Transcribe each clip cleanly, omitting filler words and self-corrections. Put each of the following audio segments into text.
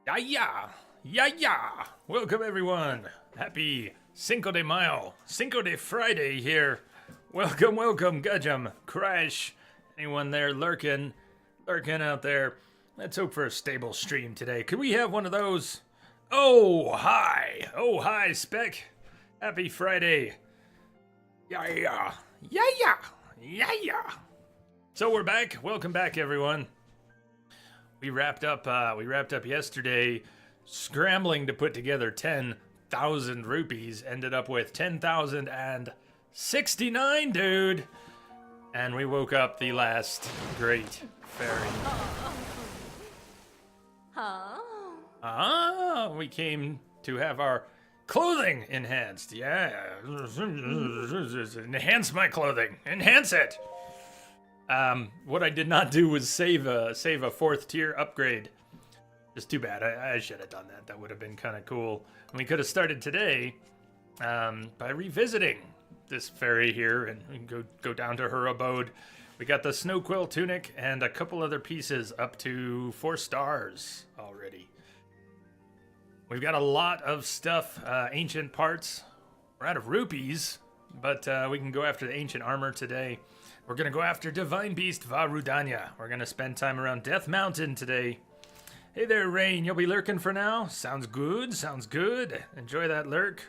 Yeah, yeah, yeah, yeah. Welcome everyone. Happy Cinco de Mayo, Cinco de Friday here. Welcome, welcome, Gudjum, Crash, anyone there lurking out there. Let's hope for a stable stream today. Could we have one of those? Oh hi, Spec. Happy Friday. Yeah, yeah, yeah, yeah, yeah, yeah. So we're back. Welcome back, everyone. We wrapped up yesterday scrambling to put together 10,000 rupees. Ended up with 10,069, dude. And we woke up the last great fairy. We came to have our clothing enhanced. Yeah. Enhance my clothing. Enhance it. What I did not do was save a 4th tier upgrade. Just too bad. I should have done that. That would have been kind of cool. And we could have started today by revisiting this fairy here and go down to her abode. We got the snow quill tunic and a couple other pieces up to 4 stars already. We've got a lot of stuff, ancient parts. We're out of rupees, but we can go after the ancient armor today. We're gonna go after Divine Beast Varudanya. We're gonna spend time around Death Mountain today. Hey there, Rain. You'll be lurking for now? Sounds good, sounds good. Enjoy that lurk.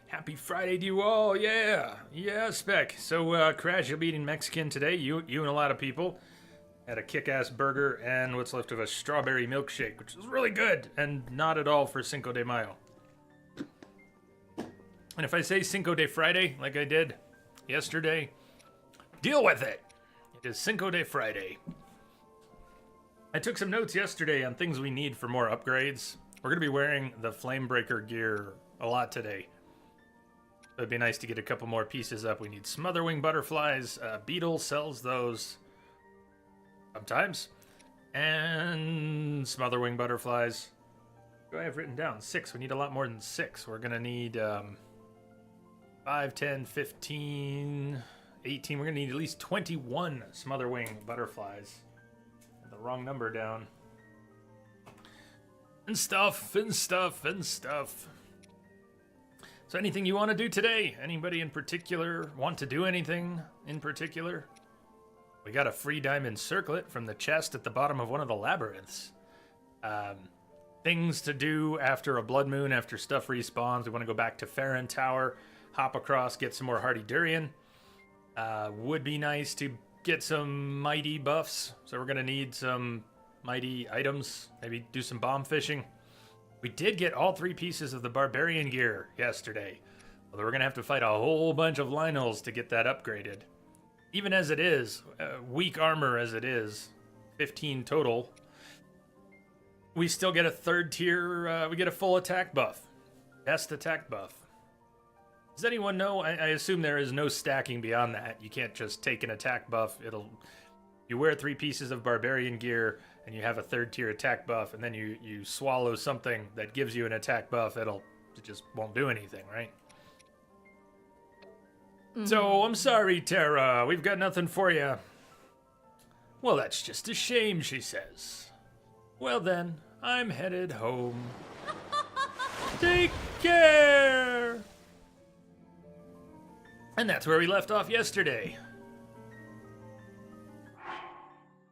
Happy Friday to you all, yeah. Yeah, Spec. So, Crash, you'll be eating Mexican today, you and a lot of people. Had a kick-ass burger and what's left of a strawberry milkshake, which is really good and not at all for Cinco de Mayo. And if I say Cinco de Friday, like I did yesterday, deal with it. It is Cinco de Friday. I took some notes yesterday on things we need for more upgrades. We're going to be wearing the Flamebreaker gear a lot today. It'd be nice to get a couple more pieces up. We need Smotherwing butterflies. Beetle sells those sometimes. And Smotherwing butterflies. What do I have written down? 6. We need a lot more than 6. We're going to need 5, 10, 15, 18. We're going to need at least 21 Smotherwing butterflies. Got the wrong number down. And stuff, and stuff, and stuff. So anything you want to do today? Anybody in particular want to do anything in particular? We got a free diamond circlet from the chest at the bottom of one of the labyrinths. Things to do after a blood moon, after stuff respawns. We want to go back to Farron Tower, hop across, get some more Hardy Durian. Would be nice to get some mighty buffs. So we're going to need some mighty items. Maybe do some bomb fishing. We did get all 3 pieces of the barbarian gear yesterday. Although we're going to have to fight a whole bunch of Lynels to get that upgraded. Even as it is, weak armor as it is, 15 total, we still get a 3rd tier, we get a full attack buff. Best attack buff. Does anyone know? I assume there is no stacking beyond that. You can't just take an attack buff. You wear 3 pieces of barbarian gear, and you have a 3rd tier attack buff, and then you swallow something that gives you an attack buff, it just won't do anything, right? So, I'm sorry, Tara. We've got nothing for you. Well, that's just a shame, she says. Well then, I'm headed home. Take care! And that's where we left off yesterday.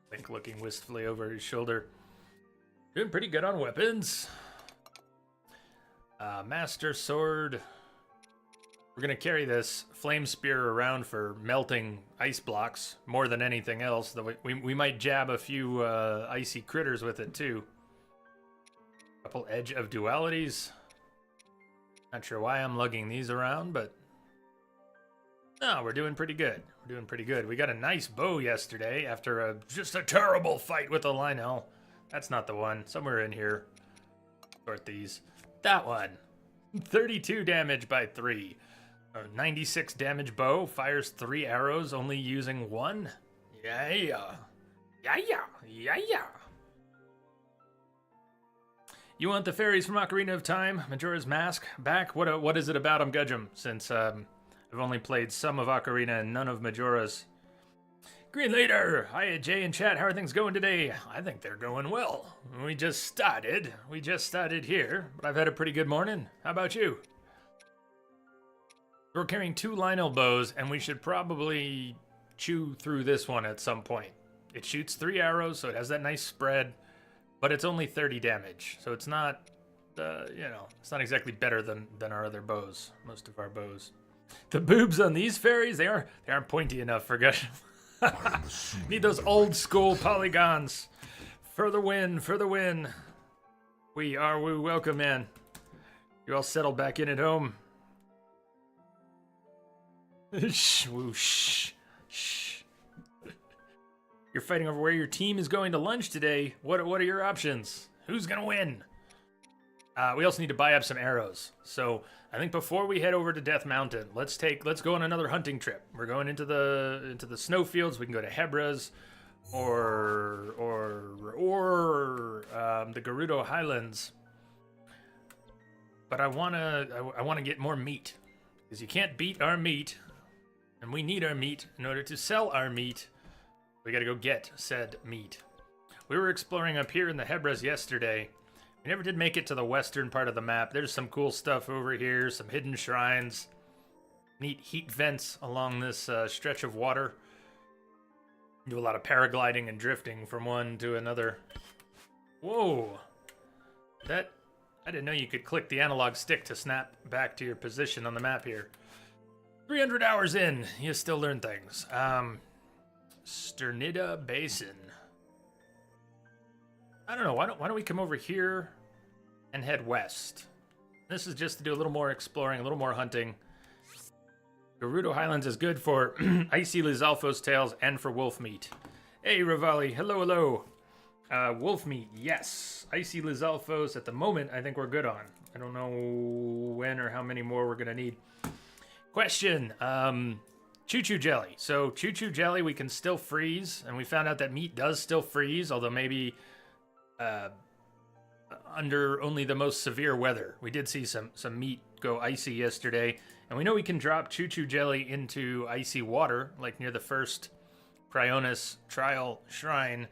Link looking wistfully over his shoulder. Doing pretty good on weapons. Master Sword. We're going to carry this flame spear around for melting ice blocks more than anything else. Though we might jab a few icy critters with it too. Couple Edge of Dualities. Not sure why I'm lugging these around, but no, we're doing pretty good. We're doing pretty good. We got a nice bow yesterday after just a terrible fight with a Lynel. That's not the one. Somewhere in here. Sort these. That one. 32 damage by 3. 96 damage bow, fires 3 arrows, only using 1. Yeah. You want the fairies from Ocarina of Time, Majora's Mask, back? What is it about Gudjum? Since I've only played some of Ocarina and none of Majora's. Green Leader! Hi, Jay and chat. How are things going today? I think they're going well. We just started. We just started here, but I've had a pretty good morning. How about you? We're carrying 2 Lionel bows, and we should probably chew through this one at some point. It shoots 3 arrows, so it has that nice spread, but it's only 30 damage, so it's not, it's not exactly better than our other bows, most of our bows. The boobs on these fairies, they aren't pointy enough for gush. Need those old school polygons. For the win, for the win. We welcome, man. You all settled back in at home. Shh, whoosh, shh. You're fighting over where your team is going to lunch today. What are your options? Who's gonna win? We also need to buy up some arrows. So I think before we head over to Death Mountain, let's go on another hunting trip. We're going into the snowfields. We can go to Hebra's or the Gerudo Highlands. But I wanna get more meat, because you can't beat our meat, and we need our meat in order to sell our meat. We gotta go get said meat. We were exploring up here in the Hebras yesterday. We never did make it to the western part of the map. There's some cool stuff over here, some hidden shrines, neat heat vents along this stretch of water. Do a lot of paragliding and drifting from one to another. Whoa! I didn't know you could click the analog stick to snap back to your position on the map here. 300 hours in, you still learn things. Sternida Basin. I don't know, why don't we come over here and head west? This is just to do a little more exploring, a little more hunting. Gerudo Highlands is good for icy Lizalfos tails and for wolf meat. Hey, Rivali, hello, hello. Wolf meat, yes. Icy Lizalfos, at the moment, I think we're good on. I don't know when or how many more we're gonna need. Question, Choo-choo jelly. So choo-choo jelly we can still freeze, and we found out that meat does still freeze, although maybe under only the most severe weather. We did see some meat go icy yesterday, and we know we can drop choo-choo jelly into icy water, like near the first Cryonis trial shrine,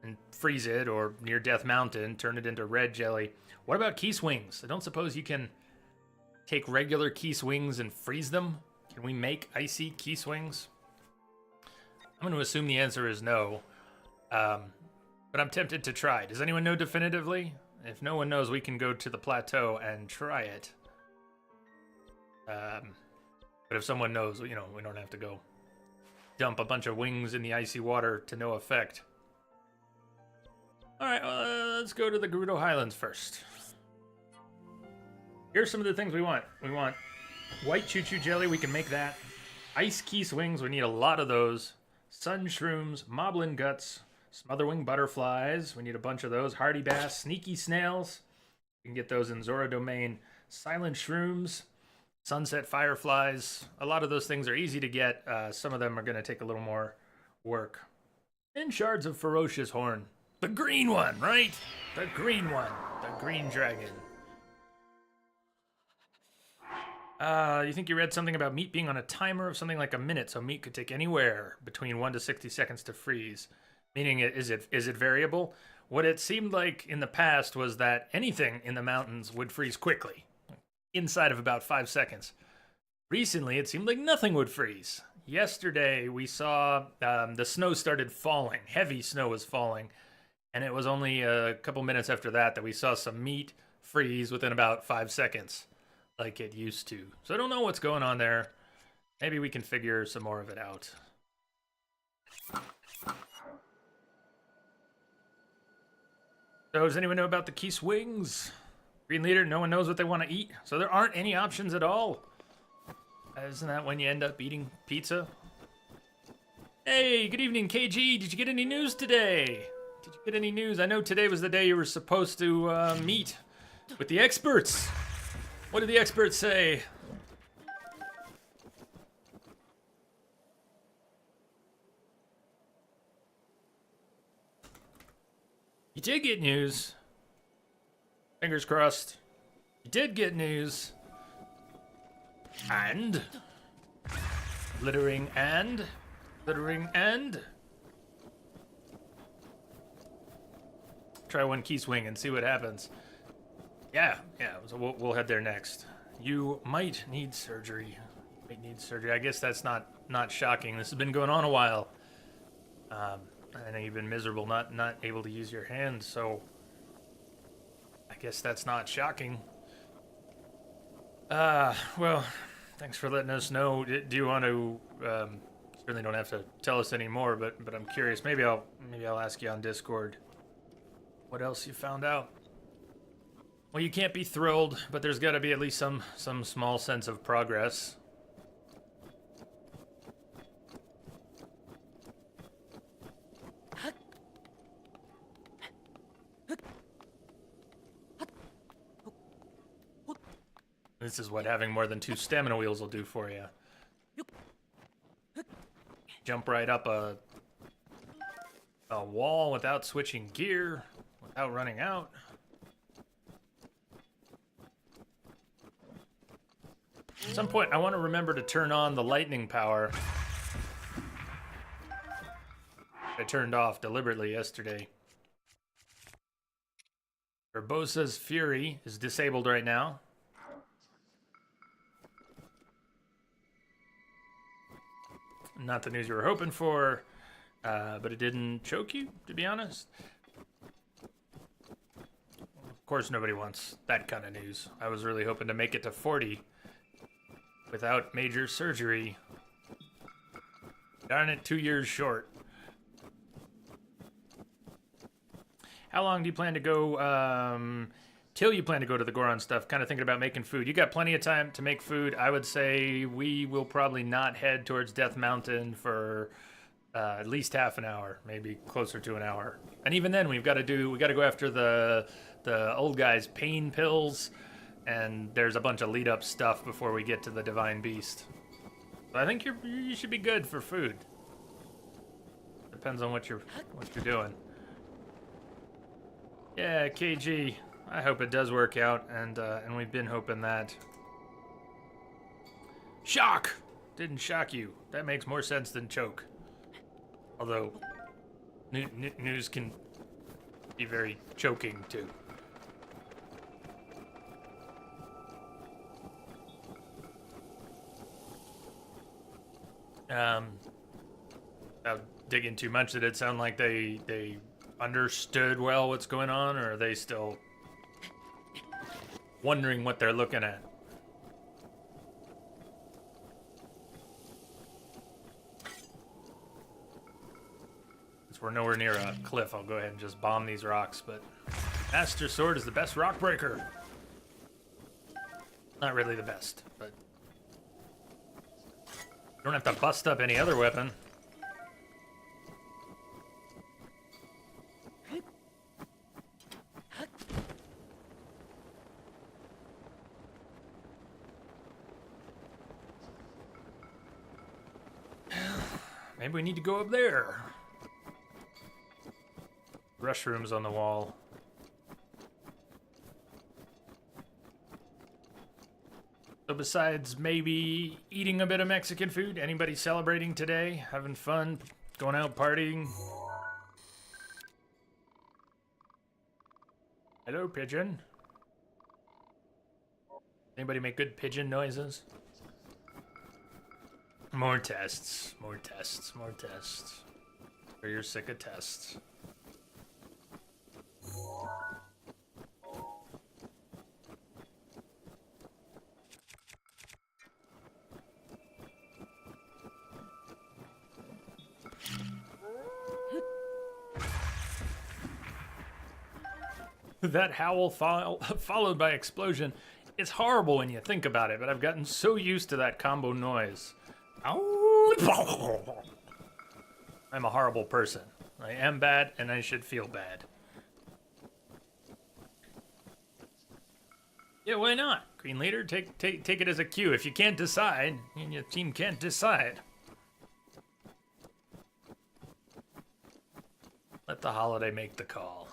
and freeze it, or near Death Mountain, turn it into red jelly. What about keese wings? I don't suppose you can take regular keese wings and freeze them? Can we make icy keese wings? I'm going to assume the answer is no, but I'm tempted to try. Does anyone know definitively? If no one knows, we can go to the plateau and try it. But if someone knows, we don't have to go dump a bunch of wings in the icy water to no effect. All right, let's go to the Gerudo Highlands first. Here's some of the things we want. We want white choo-choo jelly, we can make that. Ice keese wings, we need a lot of those. Sun shrooms, moblin guts, smotherwing butterflies, we need a bunch of those. Hardy bass, sneaky snails, we can get those in Zora Domain. Silent shrooms, sunset fireflies, a lot of those things are easy to get. Some of them are going to take a little more work. And shards of ferocious horn. The green one, right? The green one. The green dragon. You think you read something about meat being on a timer of something like a minute, so meat could take anywhere between 1 to 60 seconds to freeze. Meaning, is it variable? What it seemed like in the past was that anything in the mountains would freeze quickly, inside of about 5 seconds. Recently, it seemed like nothing would freeze. Yesterday, we saw the snow started falling. Heavy snow was falling. And it was only a couple minutes after that we saw some meat freeze within about 5 seconds, like it used to. So I don't know what's going on there. Maybe we can figure some more of it out. So does anyone know about the keese wings? Green Leader, no one knows what they want to eat. So there aren't any options at all. Isn't that when you end up eating pizza? Hey, good evening, KG. Did you get any news today? Did you get any news? I know today was the day you were supposed to meet with the experts. What did the experts say? You did get news. Fingers crossed. You did get news. And Glittering and... Glittering and... Try one key swing and see what happens. Yeah, so we'll head there next. You might need surgery. I guess that's not shocking. This has been going on a while. I know you've been miserable not able to use your hands, so I guess that's not shocking. Well, thanks for letting us know. Do you want to certainly don't have to tell us anymore, but I'm curious. Maybe I'll ask you on Discord what else you found out. Well, you can't be thrilled, but there's got to be at least some small sense of progress. This is what having more than 2 stamina wheels will do for you. Jump right up a wall without switching gear, without running out. At some point, I want to remember to turn on the lightning power. I turned off deliberately yesterday. Urbosa's Fury is disabled right now. Not the news you were hoping for, but it didn't choke you, to be honest. Of course, nobody wants that kind of news. I was really hoping to make it to 40 without major surgery. Darn it, 2 years short. How long do you plan to go, till you plan to go to the Goron stuff? Kind of thinking about making food. You got plenty of time to make food. I would say we will probably not head towards Death Mountain for at least half an hour, maybe closer to an hour. And even then, we got to go after the old guy's pain pills, and there's a bunch of lead up stuff before we get to the Divine Beast. So I think you should be good for food. Depends on what you're doing. Yeah, KG. I hope it does work out, and we've been hoping that. Shock! Didn't shock you. That makes more sense than choke. Although, news can be very choking, too. Without digging too much, did it sound like they understood well what's going on, or are they still wondering what they're looking at? Since we're nowhere near a cliff, I'll go ahead and just bomb these rocks, but Master Sword is the best rock breaker. Not really the best, but you don't have to bust up any other weapon. Maybe we need to go up there. Rushrooms on the wall. So besides maybe eating a bit of Mexican food, anybody celebrating today? Having fun? Going out partying? Hello, pigeon. Anybody make good pigeon noises? More tests, more tests, more tests. Or you're sick of tests. That howl followed by explosion. It's horrible when you think about it, but I've gotten so used to that combo noise. I'm a horrible person. I am bad, and I should feel bad. Yeah, why not? Green Leader, take it as a cue. If you can't decide, and your team can't decide, let the holiday make the call.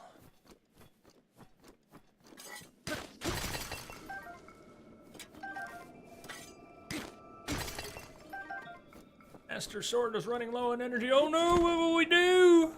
Master Sword is running low on energy. Oh no, what will we do?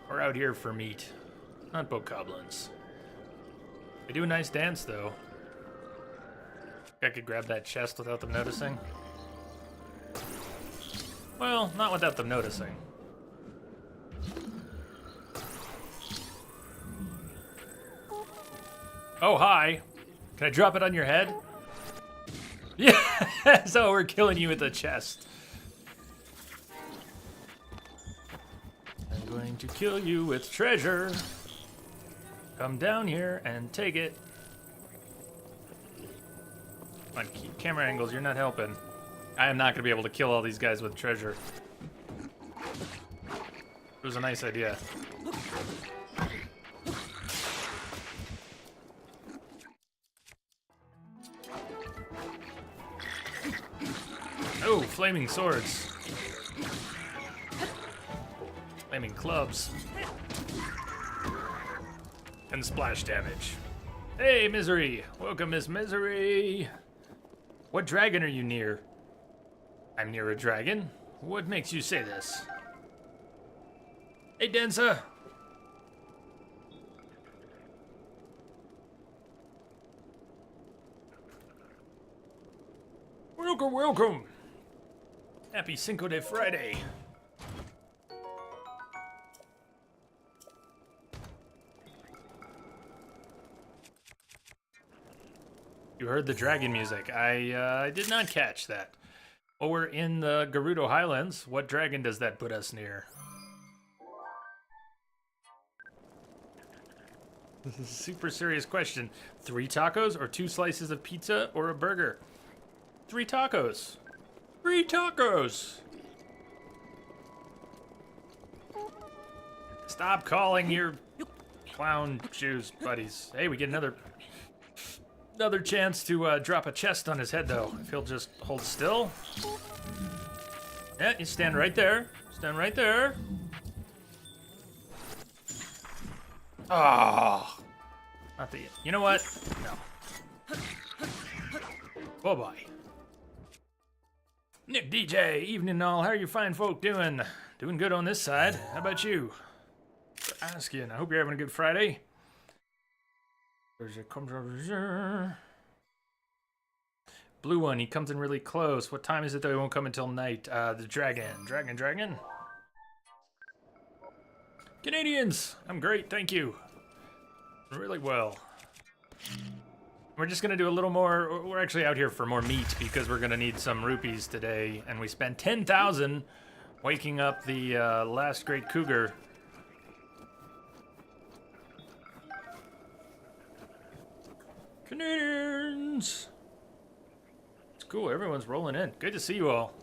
We're out here for meat, not bokoblins. They do a nice dance, though. I could grab that chest without them noticing. Well, not without them noticing. Oh, hi. Can I drop it on your head? Yeah, so we're killing you with the chest. I'm going to kill you with treasure. Come down here and take it. Come on, keep camera angles, you're not helping. I am not going to be able to kill all these guys with treasure. It was a nice idea. Oh, flaming swords. Flaming clubs. And splash damage. Hey, Misery! Welcome, Miss Misery! What dragon are you near? I'm near a dragon. What makes you say this? Hey, Densa! Welcome, welcome! Happy Cinco de Friday! You heard the dragon music. I did not catch that. Well, we're in the Gerudo Highlands. What dragon does that put us near? This is a super serious question. 3 tacos or 2 slices of pizza or a burger? 3 tacos. 3 tacos. Stop calling your clown shoes buddies. Hey, we get another chance to drop a chest on his head, though. If he'll just hold still. Yeah, you stand right there. Stand right there. Oh. Not the... You know what? No. Bye-bye. Nick DJ, evening all. How are you fine folk doing? Doing good on this side. How about you? For asking. I hope you're having a good Friday. There's a blue one. He comes in really close. What time is it though? He won't come until night. The dragon. Dragon. Canadians! I'm great, thank you. Really well. We're just gonna do a little more. We're actually out here for more meat because we're gonna need some rupees today. And we spent 10,000 waking up the last great cougar. Canadians! It's cool, everyone's rolling in. Good to see you all.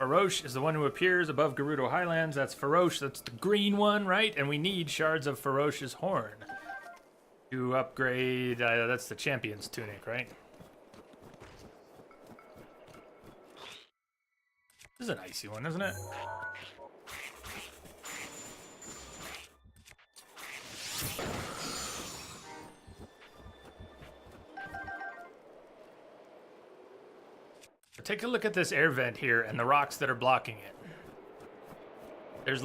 Faroche is the one who appears above Gerudo Highlands. That's Faroche, that's the green one, right? And we need shards of Faroche's horn to upgrade, that's the champion's tunic, right? This is an icy one, isn't it? Take a look at this air vent here and the rocks that are blocking it. There's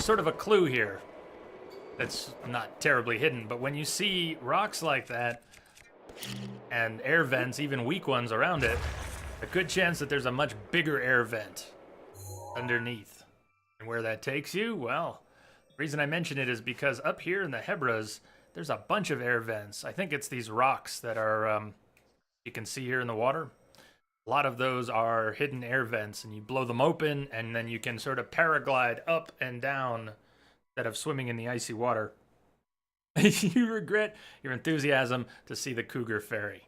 sort of a clue here that's not terribly hidden, but when you see rocks like that and air vents, even weak ones around it, a good chance that there's a much bigger air vent underneath. And where that takes you, well, the reason I mention it is because up here in the Hebras, there's a bunch of air vents. I think it's these rocks that are, you can see here in the water. A lot of those are hidden air vents, and you blow them open, and then you can sort of paraglide up and down instead of swimming in the icy water. You regret your enthusiasm to see the Cougar Ferry.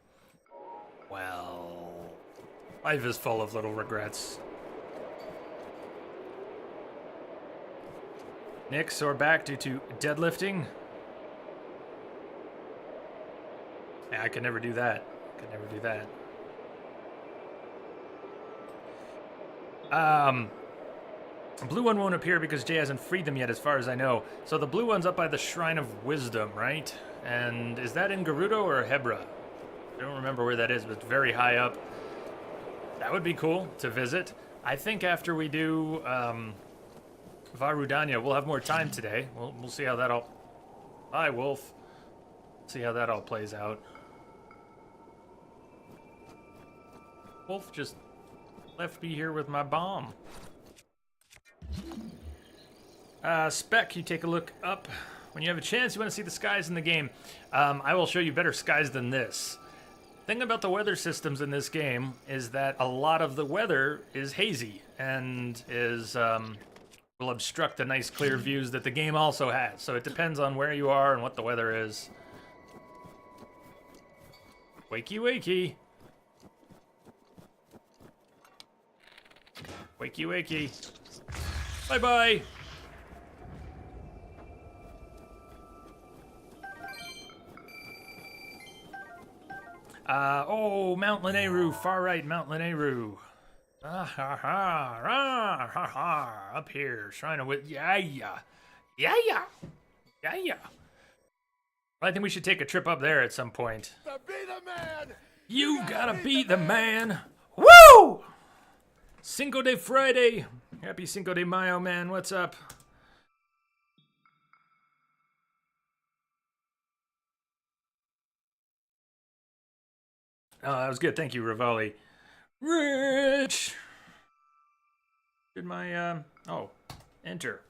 Well, life is full of little regrets. Nick sore back due to deadlifting. Yeah, I could never do that. Could never do that. Blue one won't appear because Jay hasn't freed them yet, as far as I know. So the blue one's up by the Shrine of Wisdom, right? And is that in Gerudo or Hebra? I don't remember where that is, but it's very high up. That would be cool to visit. I think after we do Varudanya, we'll have more time today. We'll see how that all... Hi, Wolf. See how that all plays out. Wolf just left me here with my bomb. Spec, you take a look up. When you have a chance, you want to see the skies in the game. I will show you better skies than this. Thing about the weather systems in this game is that a lot of the weather is hazy and will obstruct the nice clear views that the game also has. So it depends on where you are and what the weather is. Wakey, wakey. Wakey, wakey. Bye-bye. Oh, Mount Lanayru, far right, Mount Lanayru. Up here, Shrine of Wit. Yeah. I think we should take a trip up there at some point. Be the man. You gotta be the man. Woo! Cinco de Friday. Happy Cinco de Mayo, man. What's up? Oh, that was good. Thank you, Rivali. Rich! Did my, oh, enter.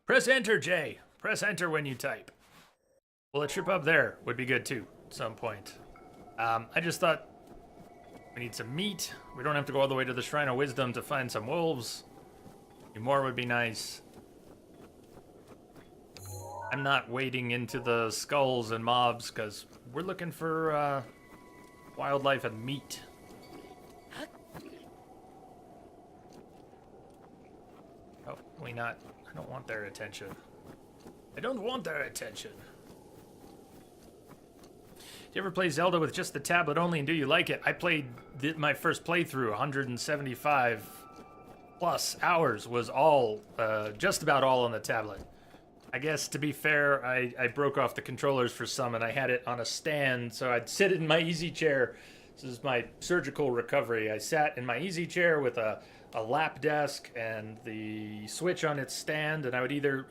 Press enter, Jay. Press enter when you type. Well, a trip up there would be good, too, at some point. I just thought we need some meat. We don't have to go all the way to the Shrine of Wisdom to find some wolves. More would be nice. I'm not wading into the skulls and mobs, because we're looking for, wildlife and meat. Oh, we not. I don't want their attention. I don't want their attention. Do you ever play Zelda with just the tablet only, and do you like it? I played my first playthrough, 175 plus hours, was all, just about all on the tablet. I guess, to be fair, I broke off the controllers for some, and I had it on a stand, so I'd sit in my easy chair. This is my surgical recovery. I sat in my easy chair with a lap desk and the Switch on its stand, and I would either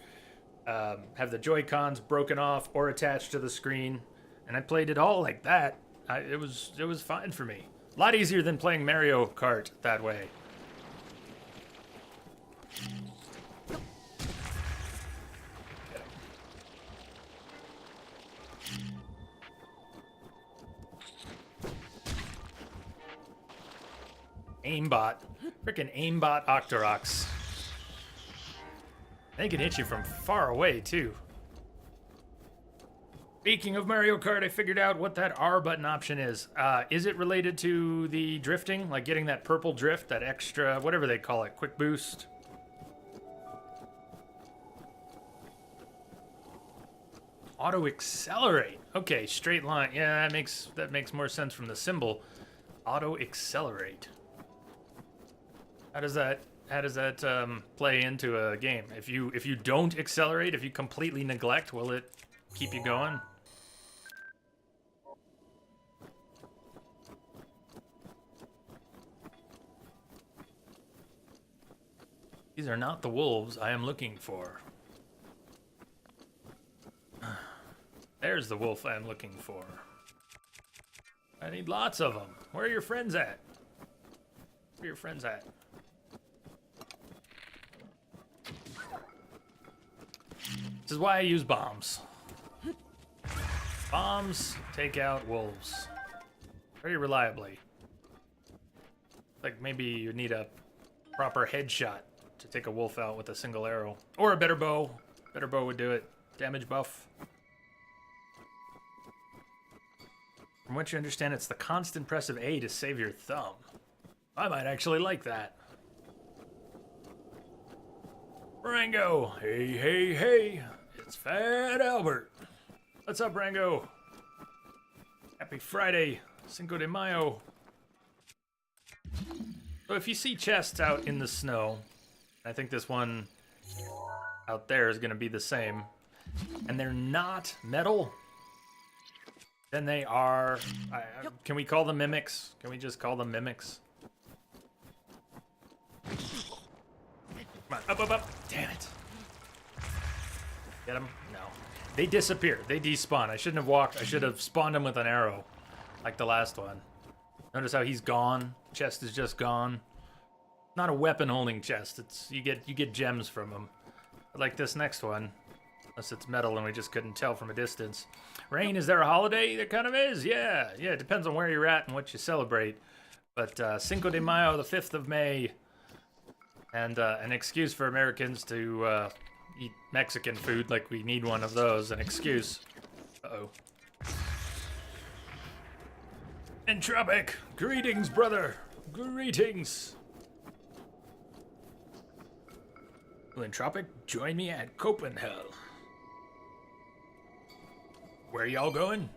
have the Joy-Cons broken off or attached to the screen, and I played it all like that. It was fine for me. A lot easier than playing Mario Kart that way. Aimbot. Frickin' aimbot Octoroks. They can hit you from far away, too. Speaking of Mario Kart, I figured out what that R button option is. Is it related to the drifting? Like getting that purple drift, that extra, whatever they call it, quick boost? Auto accelerate. Okay, straight line. Yeah, that makes more sense from the symbol. Auto accelerate. How does that play into a game? If you don't accelerate, if you completely neglect, will it keep you going? These are not the wolves I am looking for. There's the wolf I am looking for. I need lots of them. Where are your friends at? Where are your friends at? This is why I use bombs. Bombs take out wolves. Very reliably. Like maybe you need a proper headshot to take a wolf out with a single arrow. Or a better bow. Better bow would do it. Damage buff. From what you understand, it's the constant press of A to save your thumb. I might actually like that. Rango! Hey, hey, hey! It's Fat Albert! What's up, Rango? Happy Friday, Cinco de Mayo. So if you see chests out in the snow, I think this one out there is going to be the same, and they're not metal, then they are... can we call them mimics? Can we just call them mimics? Come on, up, up, up. Damn it. Get them? No. They disappear. They despawn. I shouldn't have walked. I should have spawned them with an arrow, like the last one. Notice how he's gone. Chest is just gone. Not a weapon-holding chest. It's you get gems from them. Like this next one, unless it's metal and we just couldn't tell from a distance. Rain, is there a holiday? There kind of is. Yeah. It depends on where you're at and what you celebrate. But Cinco de Mayo, the 5th of May. And an excuse for Americans to eat Mexican food, like we need one of those. An excuse. Uh-oh. Entropic! Greetings, brother! Greetings! Will Entropic join me at Copenhagen? Where y'all going?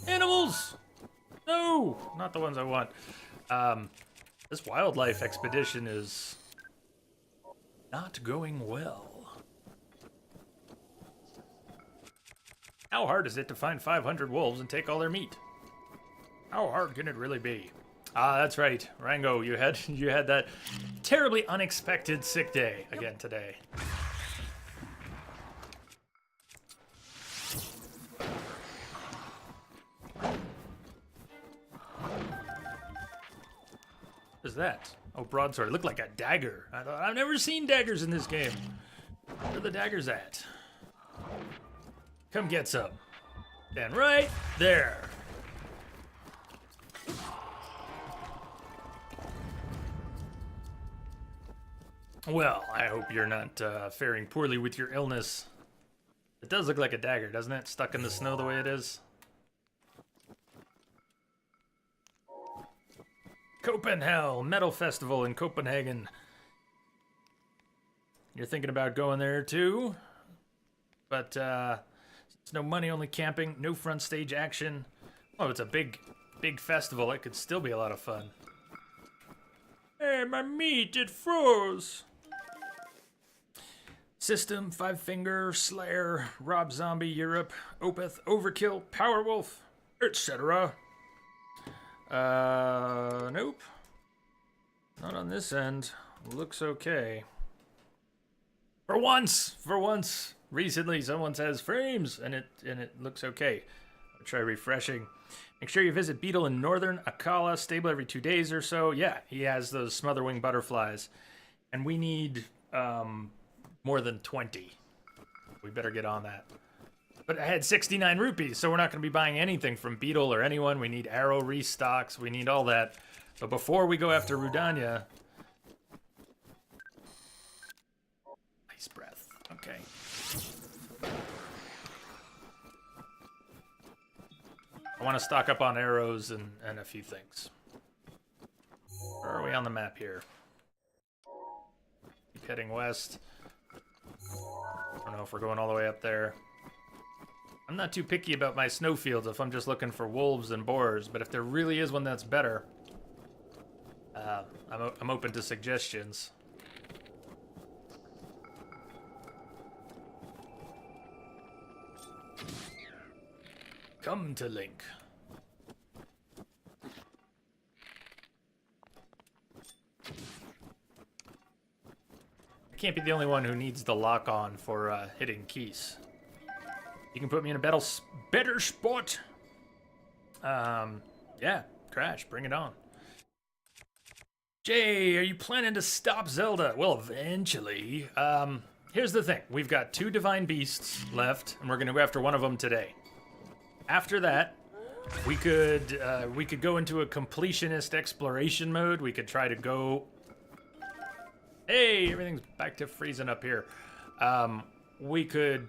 Animals! No! Not the ones I want. This wildlife expedition is not going well. How hard is it to find 500 wolves and take all their meat? How hard can it really be? Ah, that's right. Rango, you had that terribly unexpected sick day again today. What is that? Oh, broadsword. It looked like a dagger. I thought, I've never seen daggers in this game. Where are the daggers at? Come get some. Stand right there. Well, I hope you're not faring poorly with your illness. It does look like a dagger, doesn't it? Stuck in the snow the way it is. Copenhagen Metal Festival in Copenhagen. You're thinking about going there too? But it's no money, only camping, no front stage action. Oh, it's a big festival. It could still be a lot of fun. Hey, my meat, it froze. System, Five Finger, Slayer, Rob Zombie, Europe, Opeth, Overkill, Powerwolf, etc. Nope. Not on this end. Looks okay. For once, recently someone says frames, and it looks okay. I'll try refreshing. Make sure you visit Beetle in Northern Akala, stable every 2 days or so. Yeah, he has those smotherwing butterflies, and we need more than 20. We better get on that. But I had 69 rupees, so we're not going to be buying anything from Beetle or anyone. We need arrow restocks. We need all that. So before we go after Rudanya... Nice breath. Okay. I want to stock up on arrows and a few things. Where are we on the map here? Keep heading west. I don't know if we're going all the way up there. I'm not too picky about my snowfields if I'm just looking for wolves and boars, but if there really is one that's better, I'm open to suggestions. Come to Link. I can't be the only one who needs the lock on for hitting keys. You can put me in a better spot. Yeah, Crash, bring it on. Jay, are you planning to stop Zelda? Well, eventually. Here's the thing. We've got 2 divine beasts left, and we're going to go after one of them today. After that, We could go into a completionist exploration mode. We could try to go. Hey, everything's back to freezing up here. We could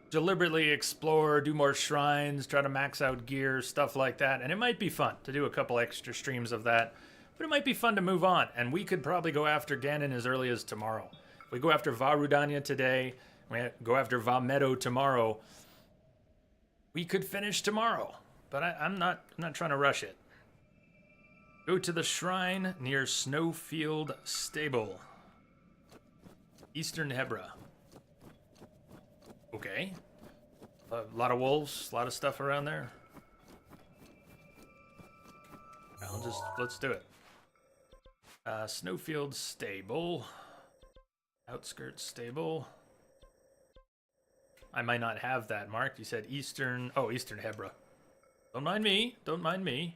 deliberately explore, do more shrines, try to max out gear, stuff like that. And it might be fun to do a couple extra streams of that. But it might be fun to move on. And we could probably go after Ganon as early as tomorrow. If we go after Vah Rudania today, we go after Vah Meadow tomorrow, we could finish tomorrow. But I'm not trying to rush it. Go to the shrine near Snowfield Stable. Eastern Hebra. Okay. A lot of wolves, a lot of stuff around there. Let's do it. Snowfield Stable. Outskirts Stable. I might not have that marked. You said Eastern Hebra. Don't mind me. Don't mind me.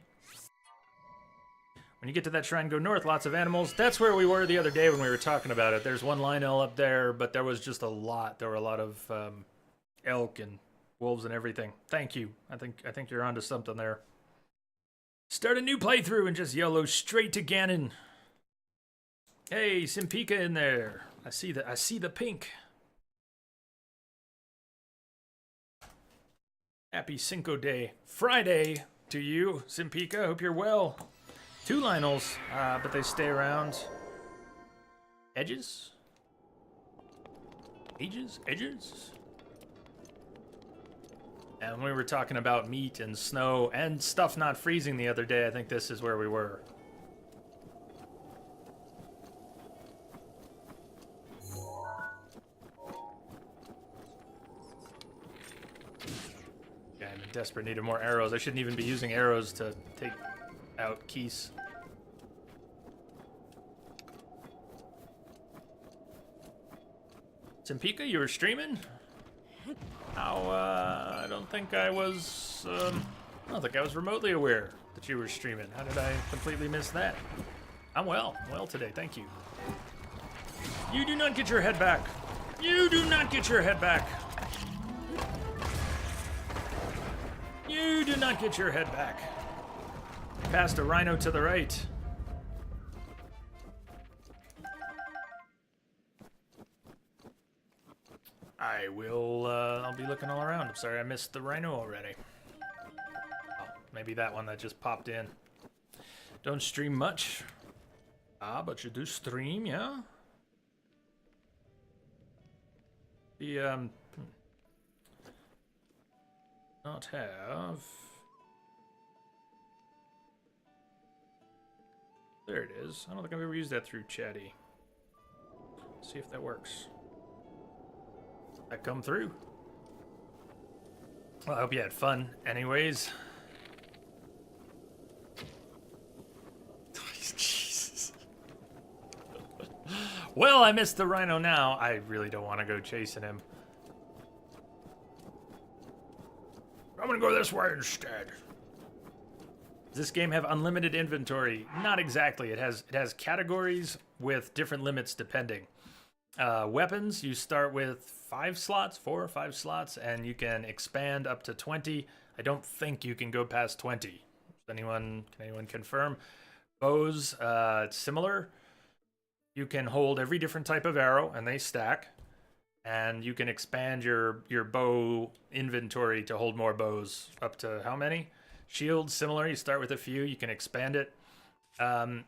When you get to that shrine, go north. Lots of animals. That's where we were the other day when we were talking about it. There's one Lionel up there, but there was just a lot. There were a lot of elk and wolves and everything. Thank you. I think you're onto something there. Start a new playthrough and just YOLO straight to Ganon. Hey, Simpika in there. I see the pink. Happy Cinco de Friday to you, Simpika. Hope you're well. 2 Lionels, but they stay around. Edges? Edges? And we were talking about meat and snow and stuff not freezing the other day. I think this is where we were. Yeah, I'm in desperate need of more arrows. I shouldn't even be using arrows to take out Keese. Simpika, you were streaming? I don't think I was remotely aware that you were streaming. How did I completely miss that? I'm well today, thank you. You do not get your head back. You do not get your head back. You do not get your head back. Past a rhino to the right. I'll be looking all around. I'm sorry I missed the rhino already. Oh, maybe that one that just popped in. Don't stream much. But you do stream, yeah? Not have... There it is. I don't think I've ever used that through Chatty. Let's see if that works. That come through. Well, I hope you had fun anyways. Jesus. Well, I missed the rhino now. I really don't want to go chasing him. I'm gonna go this way instead. Does this game have unlimited inventory? Not exactly. It has categories with different limits depending. Weapons, you start with 4 or 5 slots, and you can expand up to 20. I don't think you can go past 20. Can anyone confirm? Bows, it's similar. You can hold every different type of arrow, and they stack. And you can expand your bow inventory to hold more bows. Up to how many? Shields, similar. You start with a few. You can expand it.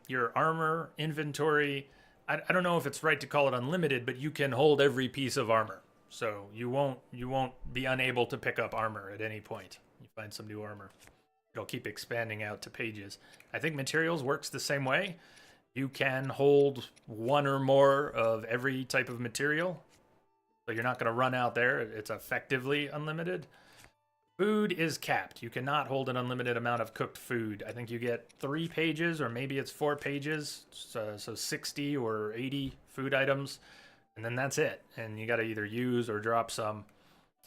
Your armor inventory, I don't know if it's right to call it unlimited, but you can hold every piece of armor. So you won't be unable to pick up armor at any point. You find some new armor. It'll keep expanding out to pages. I think materials works the same way. You can hold 1 or more of every type of material. So you're not going to run out there. It's effectively unlimited. Food is capped. You cannot hold an unlimited amount of cooked food. I think you get 3 pages, or maybe it's 4 pages. So 60 or 80 food items. And then that's it. And you got to either use or drop some.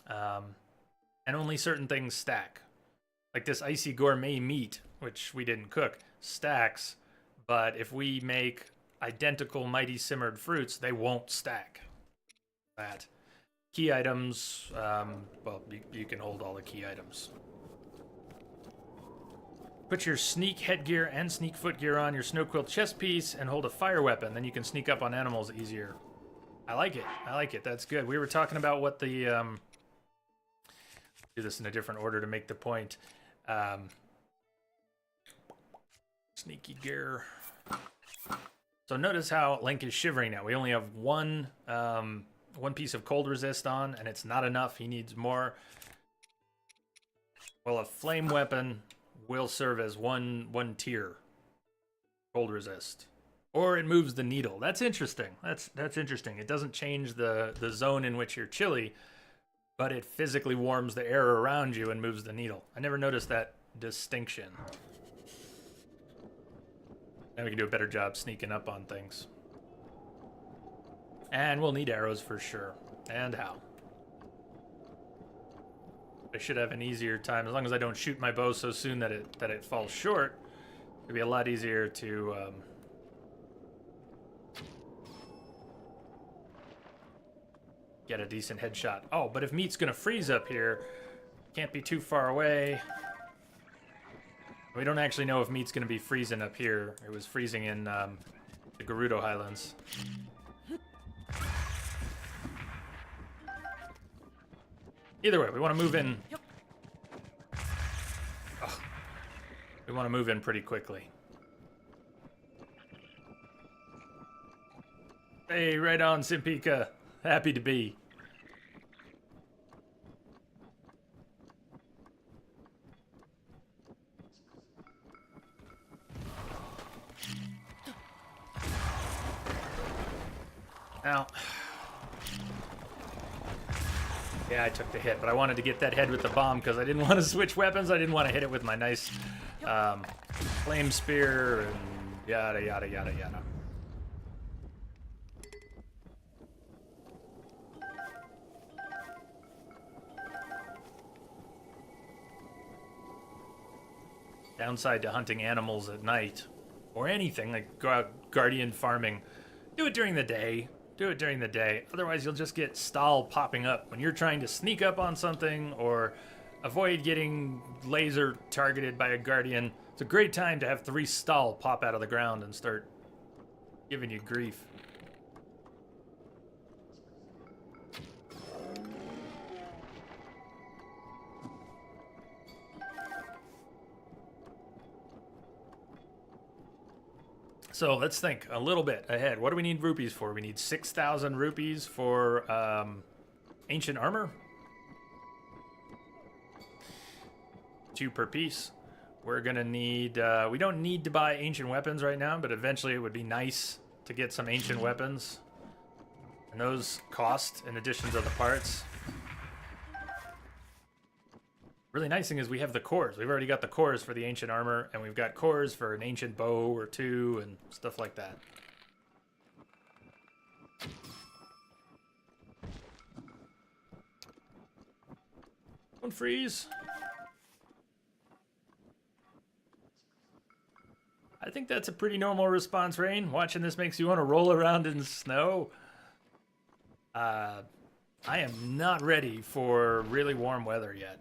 And only certain things stack. Like this icy gourmet meat, which we didn't cook, stacks. But if we make identical mighty simmered fruits, they won't stack. That. Key items, well, you can hold all the key items. Put your sneak headgear and sneak footgear on your snow quilt chest piece and hold a fire weapon. Then you can sneak up on animals easier. I like it. I like it. That's good. We were talking about what the... do this in a different order to make the point. Sneaky gear. So notice how Link is shivering now. We only have one piece of cold resist on, and it's not enough. He needs more. Well, a flame weapon will serve as one tier cold resist, or it moves the needle. That's interesting. That's interesting. It doesn't change the zone in which you're chilly, but it physically warms the air around you and moves the needle. I never noticed that distinction. Now we can do a better job sneaking up on things. And we'll need arrows for sure. And how? I should have an easier time, as long as I don't shoot my bow so soon that it falls short. It'll be a lot easier to get a decent headshot. Oh, but if meat's gonna freeze up here, can't be too far away. We don't actually know if meat's gonna be freezing up here. It was freezing in the Gerudo Highlands. Either way, we want to move in. Oh, we want to move in pretty quickly. Hey, right on, Simpika. Happy to be. Now, yeah, I took the hit, but I wanted to get that head with the bomb because I didn't want to switch weapons. I didn't want to hit it with my nice flame spear and yada, yada, yada, yada. Downside to hunting animals at night, or anything, like go out guardian farming, do it during the day. Do it during the day. Otherwise, you'll just get stall popping up when you're trying to sneak up on something or avoid getting laser targeted by a guardian. It's a great time to have 3 stall pop out of the ground and start giving you grief. So let's think a little bit ahead. What do we need rupees for? We need 6,000 rupees for ancient armor. 2 per piece. We're gonna need, we don't need to buy ancient weapons right now, but eventually it would be nice to get some ancient weapons. And those cost in addition to the parts. Really nice thing is we have the cores. We've already got the cores for the ancient armor, and we've got cores for an ancient bow or 2 and stuff like that. Don't freeze. I think that's a pretty normal response, Rain. Watching this makes you want to roll around in snow. I am not ready for really warm weather yet.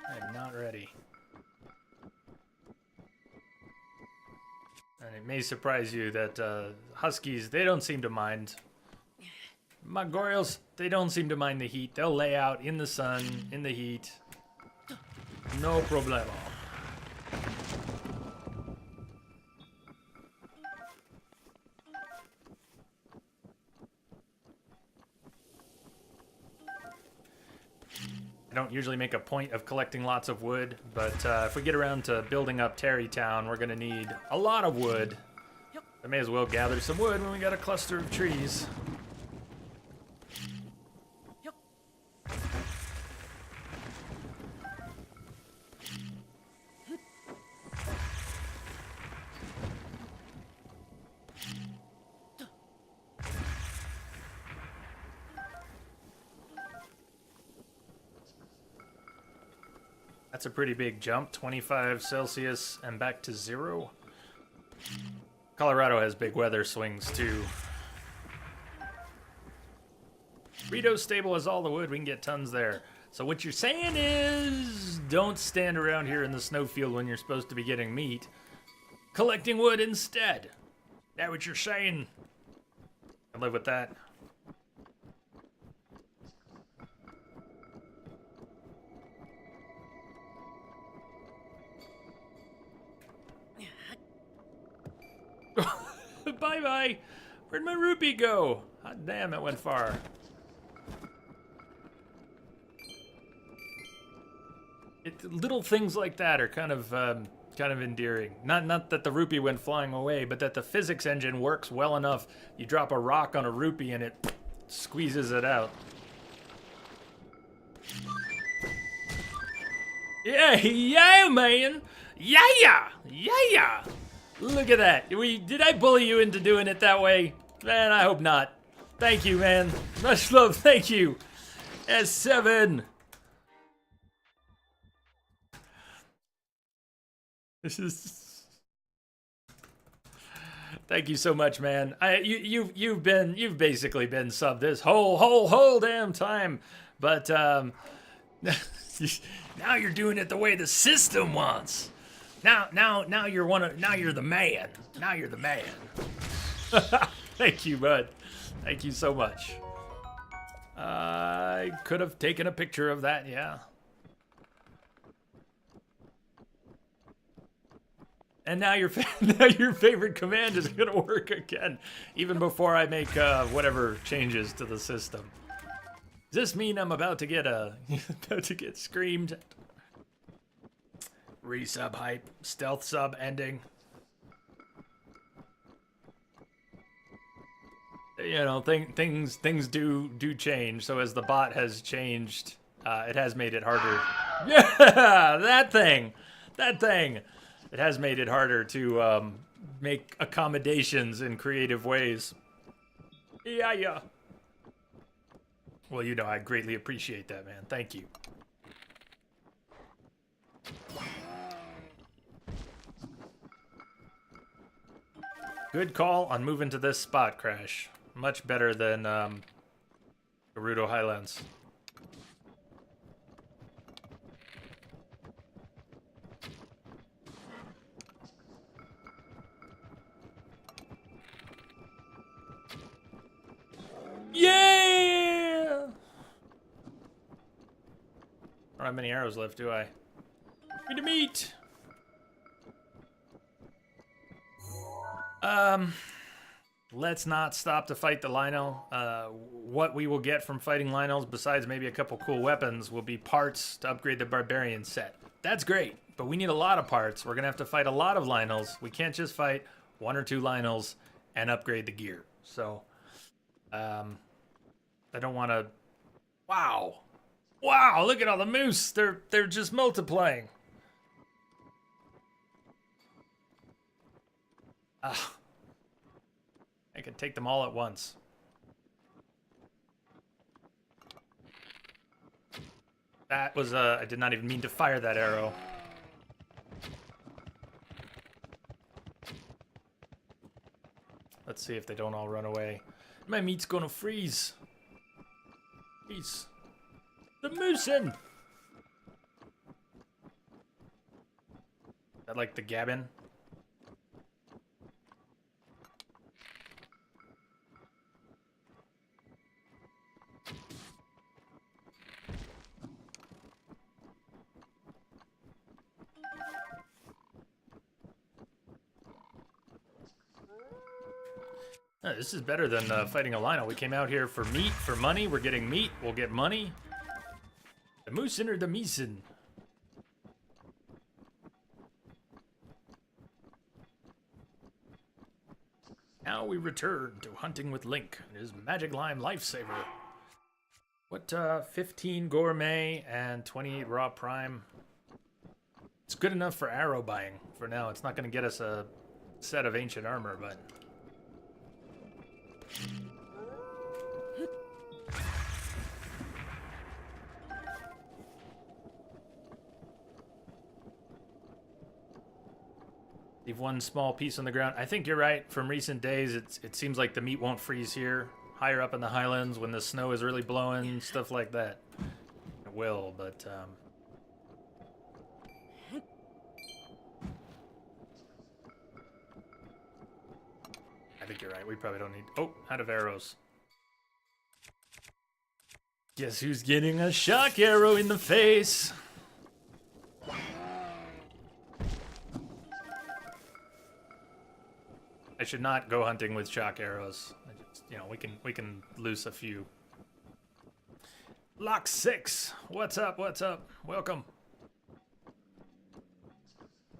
I'm not ready. And it may surprise you that Huskies, they don't seem to mind. Magorials, they don't seem to mind the heat. They'll lay out in the sun, in the heat. No problemo. I don't usually make a point of collecting lots of wood, but if we get around to building up Tarrytown, we're going to need a lot of wood. I may as well gather some wood when we got a cluster of trees. That's a pretty big jump, 25 Celsius and back to 0. Colorado has big weather swings too. Rito's stable has all the wood, we can get tons there. So what you're saying is, don't stand around here in the snowfield when you're supposed to be getting meat. Collecting wood instead. That what you're saying? I live with that. Bye-bye. Where'd my rupee go? God damn, it went far. Little things like that are kind of endearing. Not that the rupee went flying away, but that the physics engine works well enough. You drop a rock on a rupee and it squeezes it out. Yeah, man. Yeah. Look at that. Did I bully you into doing it that way? Man, I hope not. Thank you, man. Much love. Thank you. S7. This is. Thank you so much, man. You've basically been subbed this whole damn time, but now you're doing it the way the system wants. Now you're the man. Now you're the man. Thank you, bud. Thank you so much. I could have taken a picture of that, yeah. And now your favorite command is gonna work again, even before I make whatever changes to the system. Does this mean I'm about to get screamed? Resub hype, stealth sub ending. You know, things do change. So as the bot has changed, it has made it harder. Yeah, that thing. It has made it harder to make accommodations in creative ways. Yeah. Well, you know, I greatly appreciate that, man. Thank you. Good call on moving to this spot, Crash. Much better than Gerudo Highlands. Yeah! I don't have many arrows left, do I? Need to meet! Let's not stop to fight the Lino. What we will get from fighting Linos, besides maybe a couple cool weapons, will be parts to upgrade the Barbarian set. That's great, but we need a lot of parts. We're gonna have to fight a lot of Linos. We can't just fight 1 or 2 Linos and upgrade the gear. So, I don't want to... Wow, look at all the moose. They're just multiplying. I can take them all at once. That was, I did not even mean to fire that arrow. Let's see if they don't all run away. My meat's gonna freeze. Freeze. The moosin'! Is that like the gabbin? This is better than fighting a Lino. We came out here for meat, for money. We're getting meat. We'll get money. The moosin' or the meesin'? Now we return to hunting with Link and his Magic Lime Lifesaver. What, 15 Gourmet and 28 Raw Prime? It's good enough for arrow buying for now. It's not going to get us a set of ancient armor, but... Leave one small piece on the ground. I think you're right. From recent days, it seems like the meat won't freeze here. Higher up in the highlands when the snow is really blowing, stuff like that. will, but I think you're right. We probably don't need... Oh, out of arrows. Guess who's getting a shock arrow in the face? I should not go hunting with shock arrows. You know, we can loose a few. Lock 6. What's up? What's up? Welcome.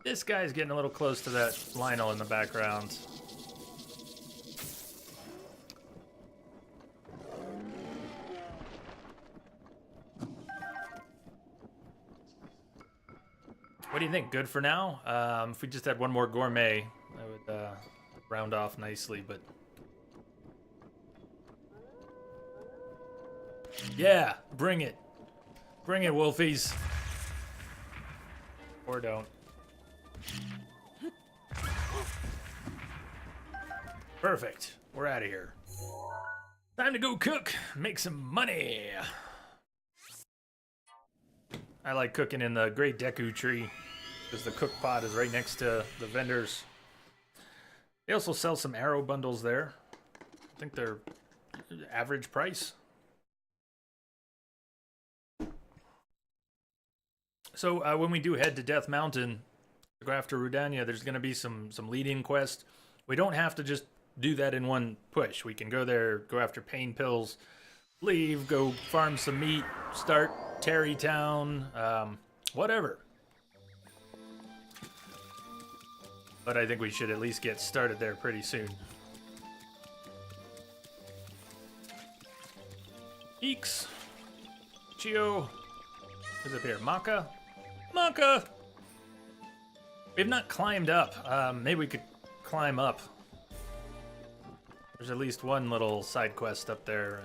This guy's getting a little close to that Lionel in the background. What do you think? Good for now? If we just had one more gourmet, I would round off nicely, but... Yeah, bring it. Bring it, wolfies. Or don't. Perfect. We're out of here. Time to go cook. Make some money. I like cooking in the Great Deku Tree because the cook pot is right next to the vendors. They also sell some arrow bundles there. I think they're average price. So when we do head to Death Mountain to go after Rudania, there's going to be some lead-in quests. We don't have to just do that in one push. We can go there, go after pain pills, leave, go farm some meat, start Terrytown, whatever. But I think we should at least get started there pretty soon. Eeks. Chio. Who's up here? Maka? Maka! We have not climbed up. Maybe we could climb up. There's at least one little side quest up there.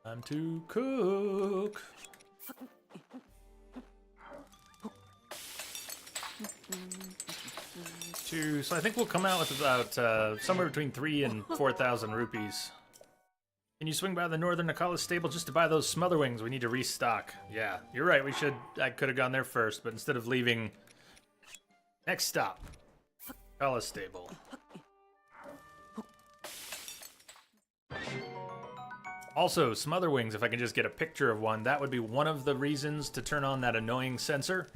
Time to cook. So I think we'll come out with about somewhere between 3,000 and 4,000 rupees. Can you swing by the Northern Akala stable just to buy those smother wings? We need to restock. Yeah, you're right. I could have gone there first, but instead of leaving... Next stop. Akala stable. Also, smother wings, if I can just get a picture of one, that would be one of the reasons to turn on that annoying sensor.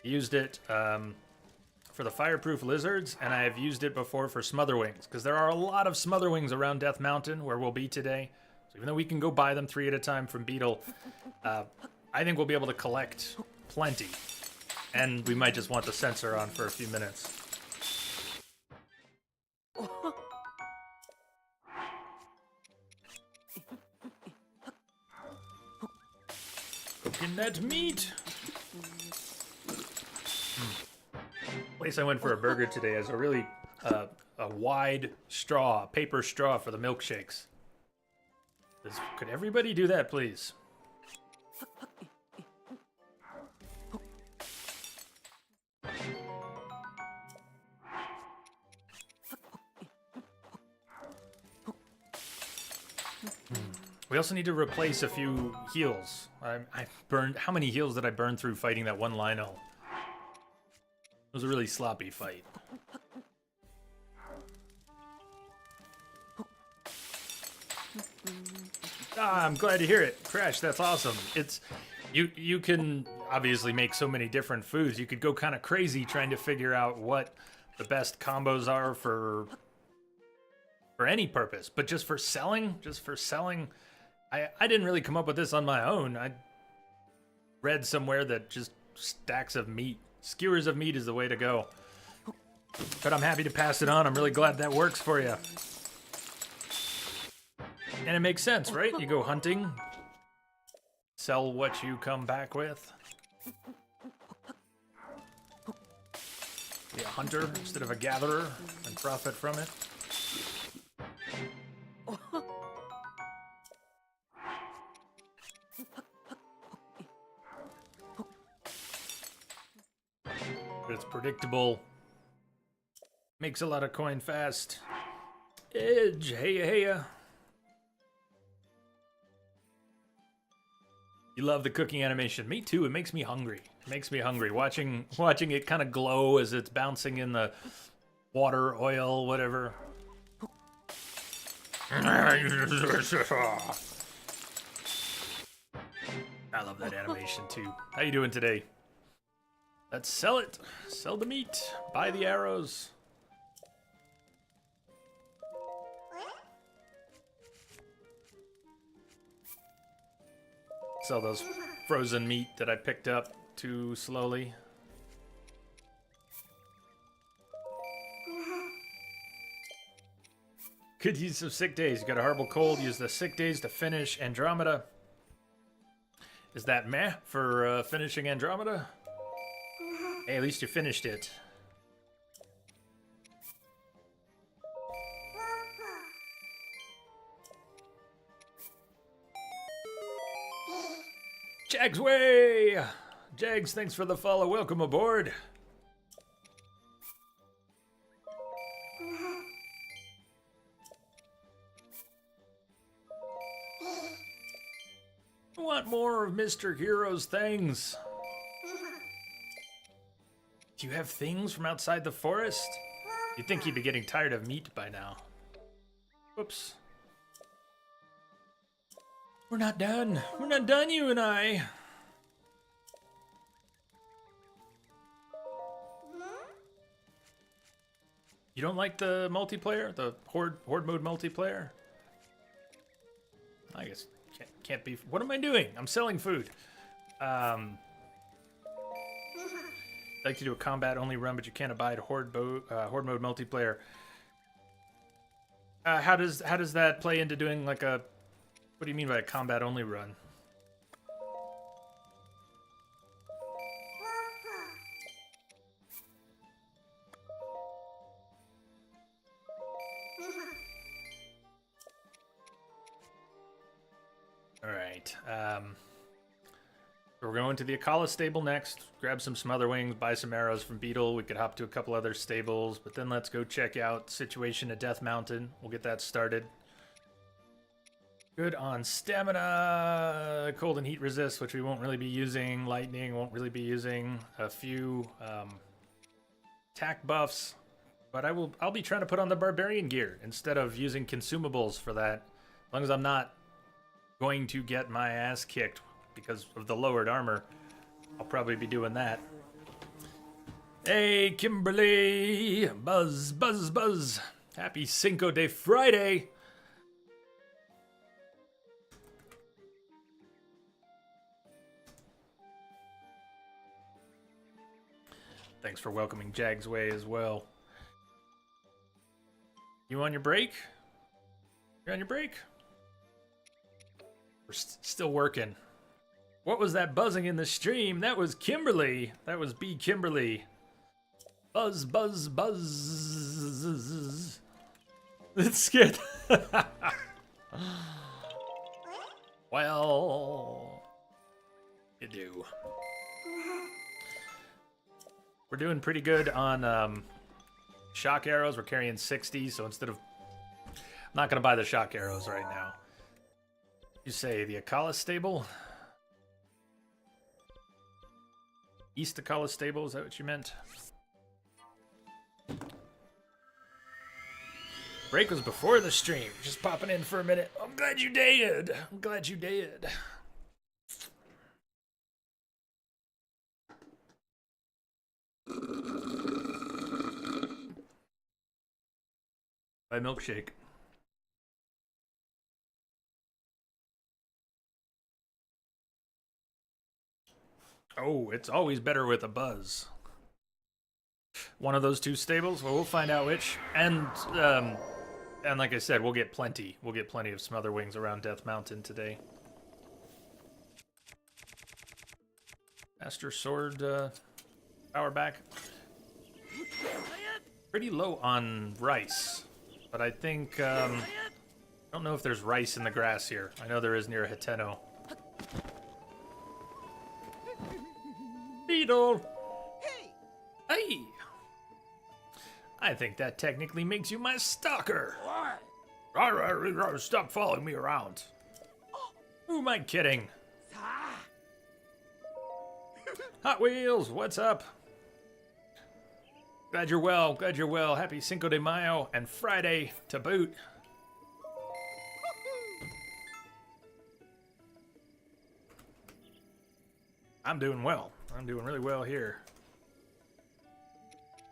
I used it for the fireproof lizards, and I have used it before for smother wings, because there are a lot of smother wings around Death Mountain, where we'll be today. So even though we can go buy them 3 at a time from Beetle, I think we'll be able to collect plenty. And we might just want the sensor on for a few minutes. Cooking that meat! Place I went for a burger today has a really a wide straw, paper straw for the milkshakes. Could everybody do that, please? We also need to replace a few heals. I burned... How many heals did I burn through fighting that one Lionel? It was a really sloppy fight. Ah, I'm glad to hear it. Crash, that's awesome. It's... You can obviously make so many different foods. You could go kind of crazy trying to figure out what the best combos are for any purpose. But just for selling, I didn't really come up with this on my own. I read somewhere that just stacks of meat, skewers of meat is the way to go. But I'm happy to pass it on. I'm really glad that works for you. And it makes sense, right? You go hunting, sell what you come back with. Be a hunter instead of a gatherer and profit from it. But it's predictable. Makes a lot of coin fast. Edge, hey. You love the cooking animation. Me too. It makes me hungry. It makes me hungry. Watching it kind of glow as it's bouncing in the water, oil, whatever. I love that animation too. How you doing today? Let's sell it. Sell the meat. Buy the arrows. Sell those frozen meat that I picked up too slowly. Could use some sick days. You got a horrible cold. Use the sick days to finish Andromeda. Is that meh for finishing Andromeda? Hey, at least you finished it. Jags way! Jags, thanks for the follow. Welcome aboard. I want more of Mr. Hero's things. Do you have things from outside the forest? You'd think he'd be getting tired of meat by now. Whoops. We're not done. We're not done, you and I. You don't like the multiplayer? The horde mode multiplayer? I guess can't be. What am I doing? I'm selling food. I'd like to do a combat only run, but you can't abide horde mode multiplayer. How does that play into doing like a? What do you mean by a combat only run? All right. We're going to the Akala stable next. Grab some smother wings, buy some arrows from Beetle. We could hop to a couple other stables, but then let's go check out situation at Death Mountain. We'll get that started. Good on stamina, cold and heat resist, which we won't really be using. Lightning won't really be using. A few attack buffs, but I'll be trying to put on the barbarian gear instead of using consumables for that. As long as I'm not going to get my ass kicked because of the lowered armor, I'll probably be doing that. Hey, Kimberly! Buzz, buzz, buzz! Happy Cinco de Friday! Thanks for welcoming Jags Way as well. You on your break? You're on your break? We're still working. What was that buzzing in the stream? That was Kimberly. That was B. Kimberly. Buzz, buzz, buzz. It's scared. Well, you do. We're doing pretty good on shock arrows. We're carrying 60, so instead of... I'm not going to buy the shock arrows right now. You say the Akala stable? East Akala stable, is that what you meant? Break was before the stream. Just popping in for a minute. I'm glad you did. I'm glad you did. Buy milkshake. Oh, it's always better with a buzz. One of those two stables? Well, we'll find out which. And like I said, we'll get plenty. We'll get plenty of smother wings around Death Mountain today. Master Sword power back. Pretty low on rice. But I think, I don't know if there's rice in the grass here. I know there is near Hiteno. Beetle! Hey! I think that technically makes you my stalker. Stop following me around. Who am I kidding? Hot Wheels, what's up? Glad you're well, glad you're well. Happy Cinco de Mayo and Friday to boot. I'm doing well. I'm doing really well here.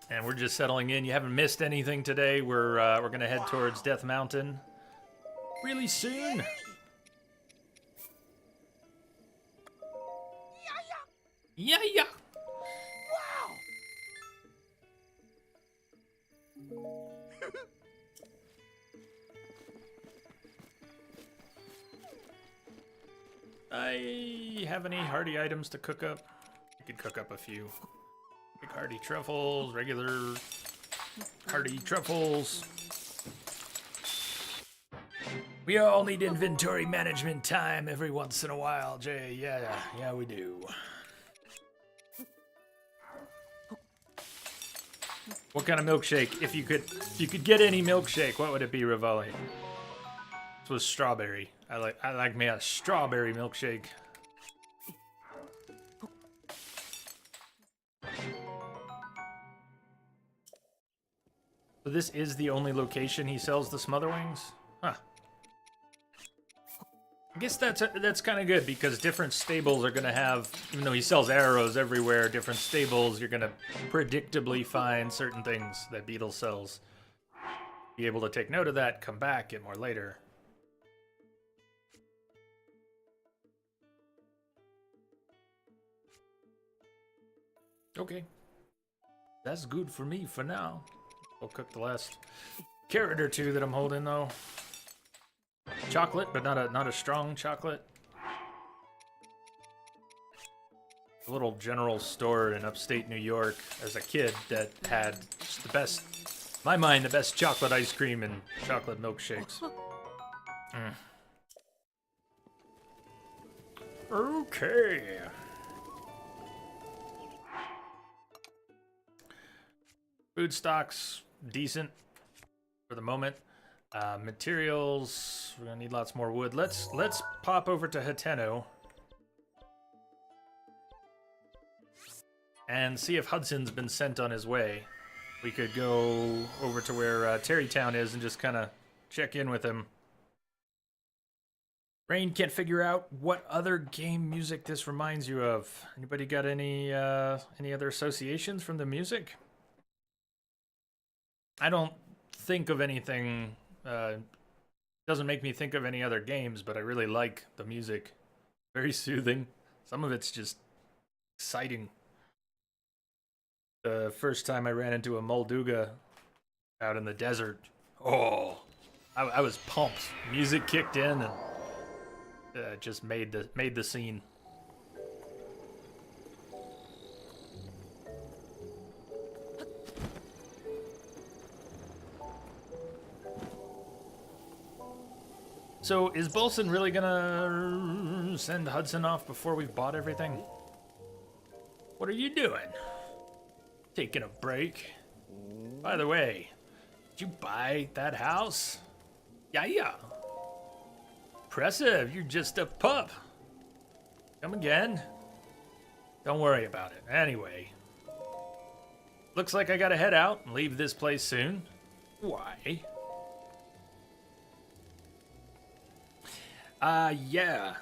And we're just settling in. You haven't missed anything today. We're gonna head towards Death Mountain really soon. Yeah, yeah. Wow. I have any hearty items to cook up? I could cook up a few. Big hearty truffles, regular hearty truffles. We all need inventory management time every once in a while, Jay. Yeah, we do. What kind of milkshake? If you could get any milkshake, what would it be, Rivali? This was strawberry. I like me a strawberry milkshake. So this is the only location he sells the Smotherwings? Huh. I guess that's kind of good because different stables are going to have, even though he sells arrows everywhere, different stables, you're going to predictably find certain things that Beetle sells. Be able to take note of that, come back, get more later. Okay. That's good for me for now. I'll cook the last carrot or two that I'm holding though. Chocolate, but not a strong chocolate. A little general store in upstate New York as a kid that had just the best, in my mind, the best chocolate ice cream and chocolate milkshakes. Okay. Food stocks, decent for the moment. Materials, we're gonna need lots more wood. Let's pop over to Hateno and see if Hudson's been sent on his way. We could go over to where Terrytown is and just kind of check in with him. Rain can't figure out what other game music this reminds you of. Anybody got any other associations from the music? I don't think of anything. Doesn't make me think of any other games, but I really like the music. Very soothing. Some of it's just exciting. The first time I ran into a Molduga out in the desert, oh, I was pumped. Music kicked in and just made the scene. So, is Bolson really gonna send Hudson off before we've bought everything? What are you doing? Taking a break? By the way, did you buy that house? Yeah. Impressive, you're just a pup. Come again? Don't worry about it. Anyway. Looks like I gotta head out and leave this place soon. Why? Yeah.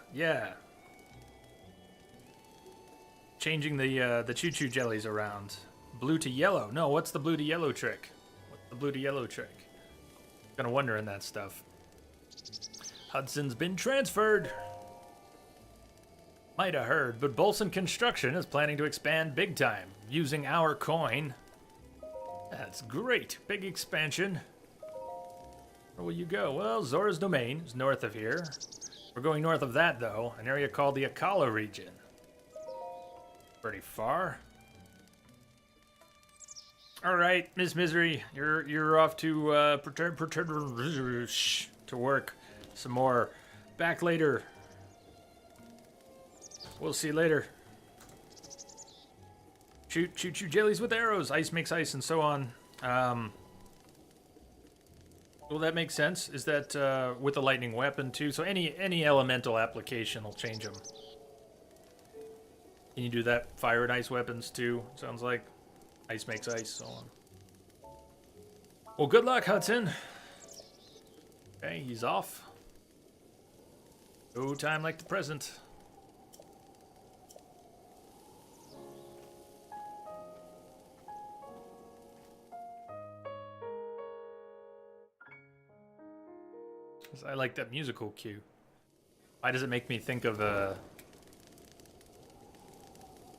Changing the choo-choo jellies around. Blue to yellow. No, what's the blue to yellow trick? What's the blue to yellow trick? Gonna wonder in that stuff. Hudson's been transferred. Might have heard, but Bolson Construction is planning to expand big time, using our coin. That's great. Big expansion. Where will you go? Well, Zora's Domain is north of here. We're going north of that, though, an area called the Akala region. Pretty far. All right, Miss Misery, you're off to to work some more. Back later. We'll see you later. Shoot jellies with arrows. Ice makes ice, and so on. Well, that makes sense. Is that with a lightning weapon too? So any elemental application will change them. Can you do that? Fire and ice weapons too, sounds like. Ice makes ice, so on. Well, good luck, Hudson. Okay, he's off. No time like the present. I like that musical cue. Why does it make me think of an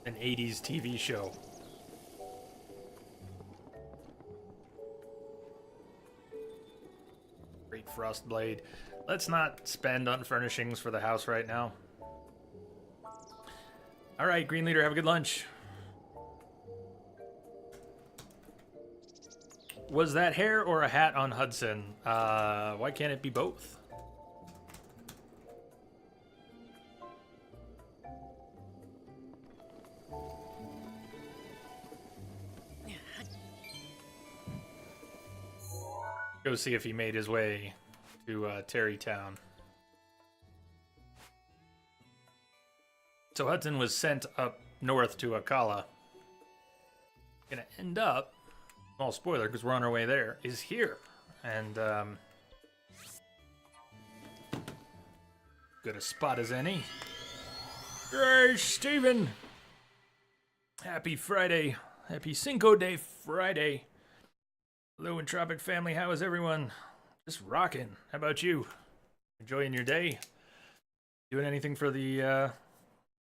80s TV show? Great Frostblade. Let's not spend on furnishings for the house right now. Alright, Green Leader, have a good lunch. Was that hair or a hat on Hudson? Why can't it be both? Go see if he made his way to Terrytown. So Hudson was sent up north to Akala. Gonna end up, small spoiler because we're on our way there, is here. And good a spot as any. Hey, Steven! Happy Friday. Happy Cinco de Friday. Hello, Entropic family. How is everyone? Just rocking. How about you? Enjoying your day? Doing anything for the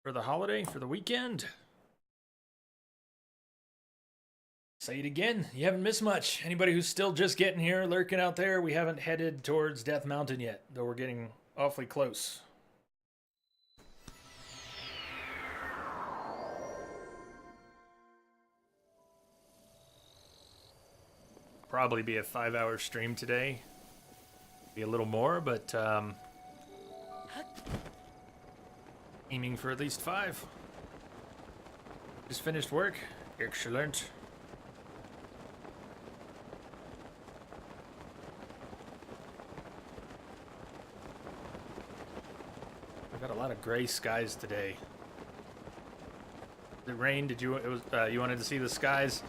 holiday, for the weekend? Say it again. You haven't missed much. Anybody who's still just getting here, lurking out there, we haven't headed towards Death Mountain yet, though we're getting awfully close. Probably be a 5-hour stream today. Be a little more, but aiming for at least 5. Just finished work. Excellent. I got a lot of gray skies today. Did it rain? Did you? It was. You wanted to see the skies?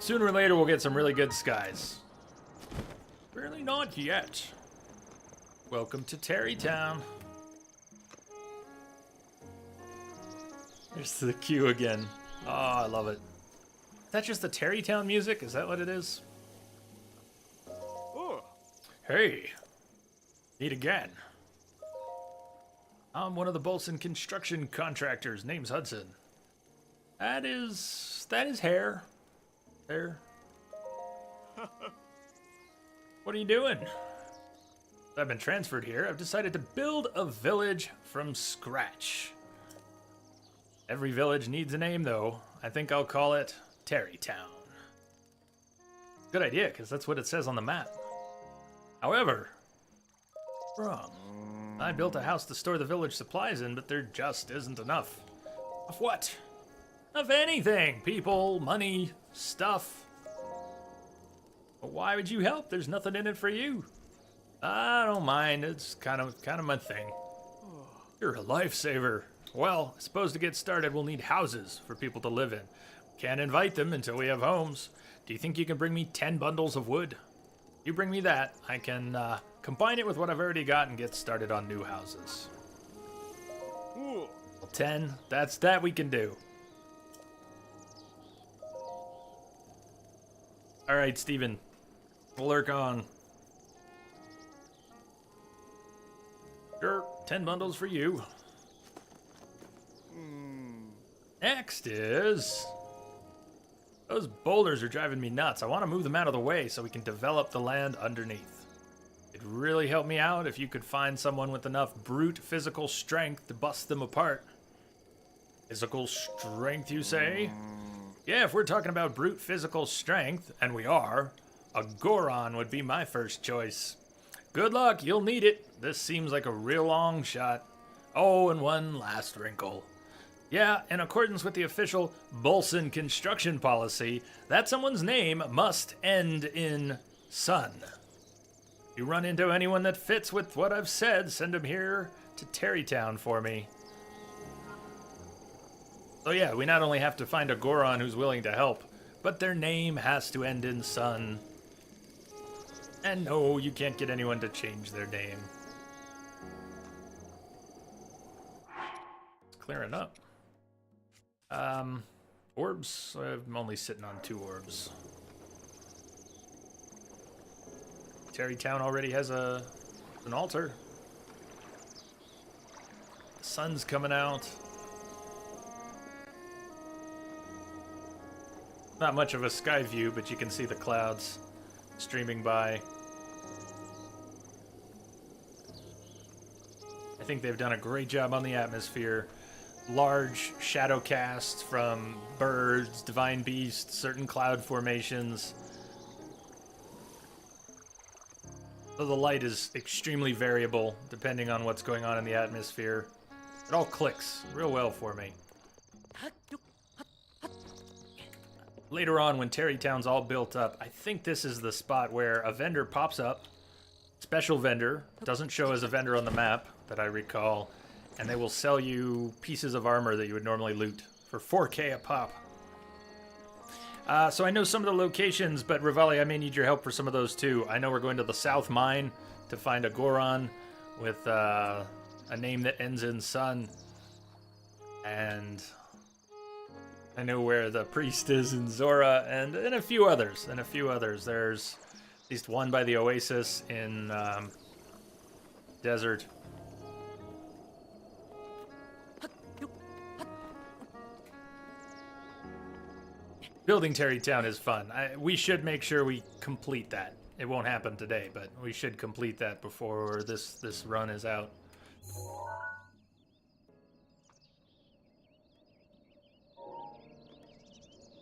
Sooner or later, we'll get some really good skies. Really not yet. Welcome to Terrytown. There's the cue again. Oh, I love it. Is that just the Terrytown music? Is that what it is? Oh. Hey. Meet again. I'm one of the Bolson construction contractors. Name's Hudson. That is hair. There. What are you doing? I've been transferred here. I've decided to build a village from scratch. Every village needs a name, though. I think I'll call it Terrytown. Good idea, because that's what it says on the map. However, wrong. I built a house to store the village supplies in, but there just isn't enough. Of what? Of anything. People, money, stuff. But why would you help? There's nothing in it for you. I don't mind. It's kind of my thing. You're a lifesaver. Well, I suppose to get started, we'll need houses for people to live in. Can't invite them until we have homes. Do you think you can bring me 10 bundles of wood? You bring me that, I can combine it with what I've already got and get started on new houses. Ooh. 10, that we can do. All right, Steven. We'll lurk on. Sure, 10 bundles for you. Next is... Those boulders are driving me nuts. I want to move them out of the way so we can develop the land underneath. It'd really help me out if you could find someone with enough brute physical strength to bust them apart. Physical strength, you say? Yeah, if we're talking about brute physical strength, and we are, a Goron would be my first choice. Good luck, you'll need it. This seems like a real long shot. Oh, and one last wrinkle. Yeah, in accordance with the official Bolson construction policy, that someone's name must end in son. If you run into anyone that fits with what I've said, send them here to Terrytown for me. So yeah, we not only have to find a Goron who's willing to help, but their name has to end in Sun. And no, you can't get anyone to change their name. It's clearing up. Orbs? I'm only sitting on 2 orbs. Terrytown already has an altar. The sun's coming out. Not much of a sky view, but you can see the clouds streaming by. I think they've done a great job on the atmosphere. Large shadow casts from birds, divine beasts, certain cloud formations. So the light is extremely variable depending on what's going on in the atmosphere. It all clicks real well for me. Later on, when Terrytown's all built up, I think this is the spot where a vendor pops up. Special vendor, doesn't show as a vendor on the map that I recall, and they will sell you pieces of armor that you would normally loot for 4K a pop. So I know some of the locations, but Rivali, I may need your help for some of those too. I know we're going to the South Mine to find a Goron with a name that ends in Sun. And I know where the priest is in Zora, and a few others. There's at least one by the Oasis in Desert. Building Terrytown is fun. We should make sure we complete that. It won't happen today, but we should complete that before this run is out.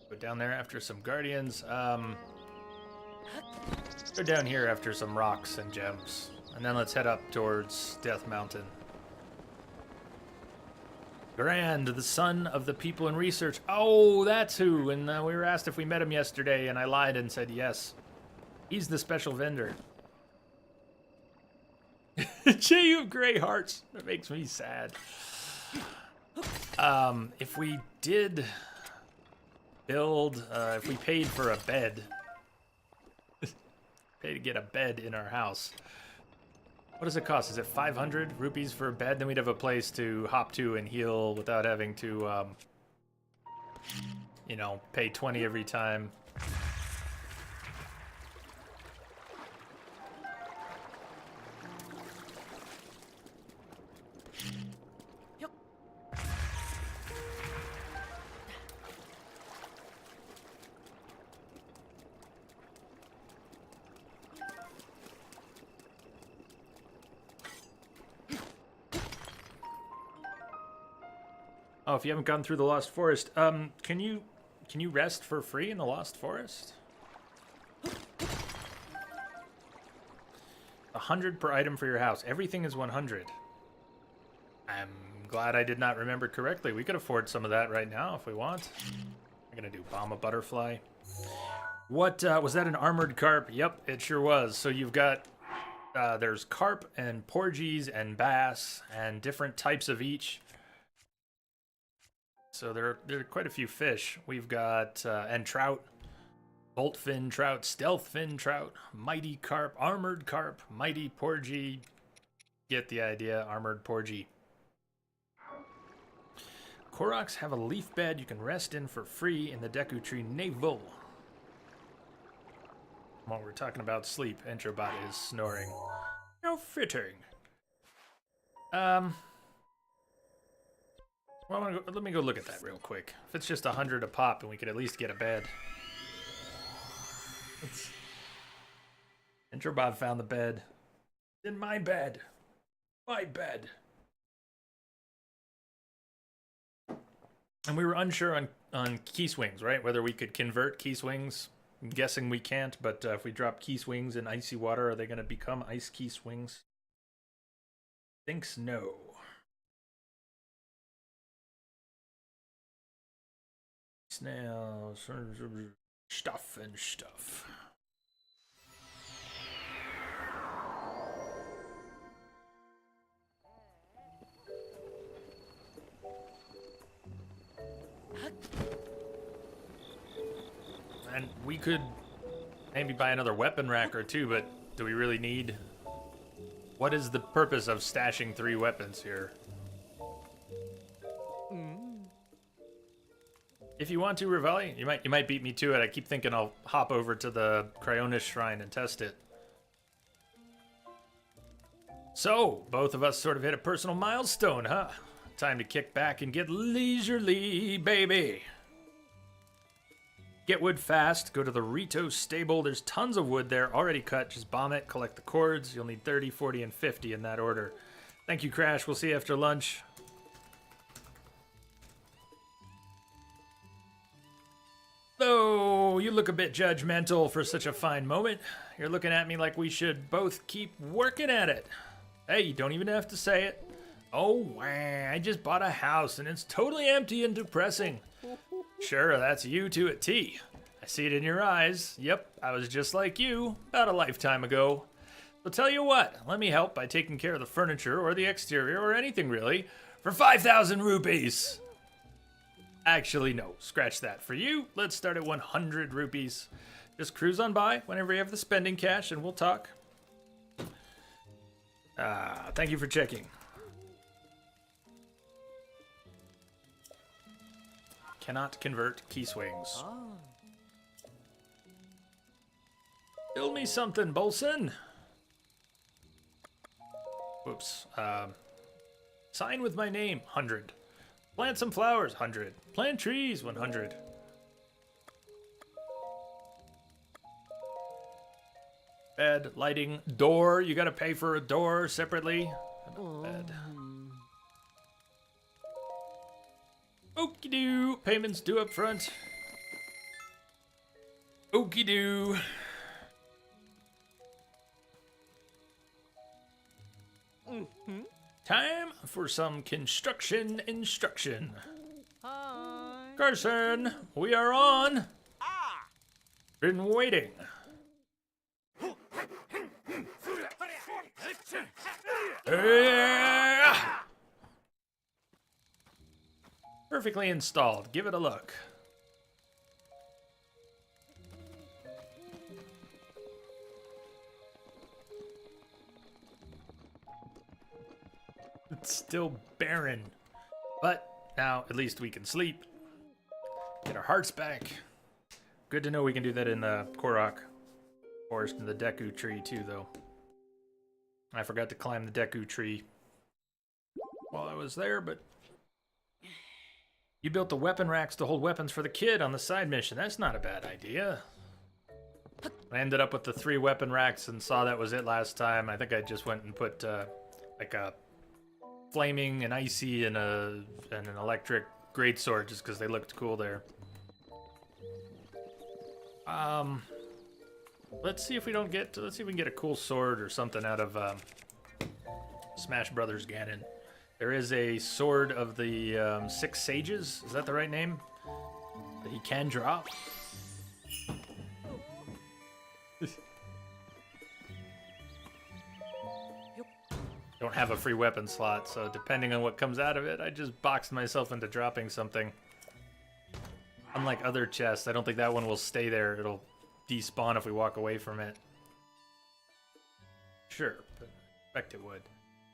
Go down there after some Guardians. Go down here after some rocks and gems. And then let's head up towards Death Mountain. Grand, the son of the people in research. Oh, that's who. And we were asked if we met him yesterday, and I lied and said yes. He's the special vendor. Jay, you have gray hearts. That makes me sad. If we did build, if we paid for a bed, pay to get a bed in our house. What does it cost? Is it 500 rupees for a bed? Then we'd have a place to hop to and heal without having to, you know, pay 20 every time. Oh, if you haven't gone through the Lost Forest, can you rest for free in the Lost Forest? 100 per item for your house. Everything is 100. I'm glad I did not remember correctly. We could afford some of that right now if we want. I'm gonna do bomb a butterfly. What was that? An armored carp? Yep, it sure was. So you've got there's carp and porgies and bass and different types of each. So there are quite a few fish. We've got, and trout, bolt fin trout, stealth fin trout, mighty carp, armored carp, mighty porgy. Get the idea, armored porgy. Koroks have a leaf bed you can rest in for free in the Deku Tree Navel. While we're talking about sleep, Entrobot is snoring. How fitting. Well, let me go look at that real quick. If it's just 100 a pop, then we could at least get a bed. Entrobot found the bed. In my bed. My bed. And we were unsure on key swings, right? Whether we could convert key swings. I'm guessing we can't, but if we drop key swings in icy water, are they going to become ice key swings? Thinks no. Snails, stuff and stuff. And we could maybe buy another weapon rack or two, but do we really need... What is the purpose of stashing 3 weapons here? If you want to, Rivali, you might beat me to it. I keep thinking I'll hop over to the Cryonis Shrine and test it. So, both of us sort of hit a personal milestone, huh? Time to kick back and get leisurely, baby. Get wood fast. Go to the Rito stable. There's tons of wood there already cut. Just bomb it, collect the cords. You'll need 30, 40, and 50 in that order. Thank you, Crash. We'll see you after lunch. Oh, you look a bit judgmental for such a fine moment. You're looking at me like we should both keep working at it. Hey, you don't even have to say it. Oh, wow, I just bought a house and it's totally empty and depressing. Sure, that's you to a T. I see it in your eyes. Yep, I was just like you about a lifetime ago. So tell you what, let me help by taking care of the furniture or the exterior or anything really for 5,000 rupees. Actually, no, scratch that. For you, let's start at 100 rupees. Just cruise on by whenever you have the spending cash and we'll talk. Thank you for checking. Cannot convert key swings. Build me something, Bolson. Whoops. Sign with my name, 100. Plant some flowers, 100. Plant trees, 100. Bed, lighting, door. You gotta pay for a door separately. Bed. Okie doo. Payments due up front. Okie doo. Time for some construction instruction. Hi. Carson, we are on. Been waiting. Perfectly installed. Give it a look. It's still barren. But now at least we can sleep. Get our hearts back. Good to know we can do that in the Korok forest and the Deku tree too, though. I forgot to climb the Deku tree while I was there, but... You built the weapon racks to hold weapons for the kid on the side mission. That's not a bad idea. I ended up with the 3 weapon racks and saw that was it last time. I think I just went and put like a flaming, an icy, and an electric greatsword just because they looked cool there. Let's see if we can get a cool sword or something out of Smash Brothers Ganon. There is a sword of the 6 sages. Is that the right name? That he can drop. Don't have a free weapon slot, so depending on what comes out of it, I just boxed myself into dropping something. Unlike other chests, I don't think that one will stay there. It'll despawn if we walk away from it. Sure, but I expect it would.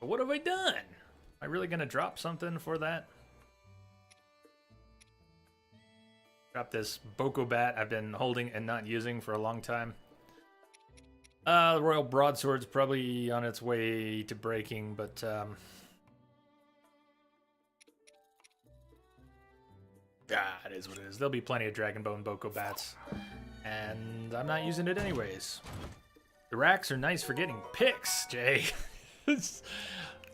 But what have I done? Am I really gonna drop something for that? Drop this Boko Bat I've been holding and not using for a long time. The Royal Broadsword's probably on its way to breaking, but it is what it is. There'll be plenty of Dragonbone Boko Bats, and I'm not using it anyways. The racks are nice for getting pics, Jay.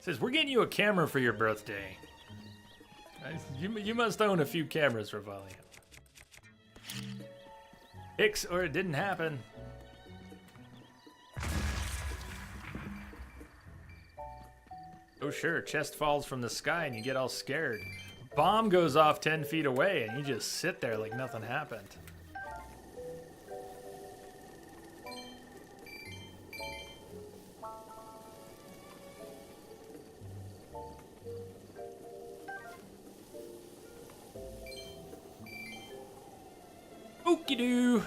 Says, we're getting you a camera for your birthday. You must own a few cameras, Ravalia. Pics or it didn't happen. Oh sure, chest falls from the sky and you get all scared. Bomb goes off 10 feet away and you just sit there like nothing happened. Whoopie doo.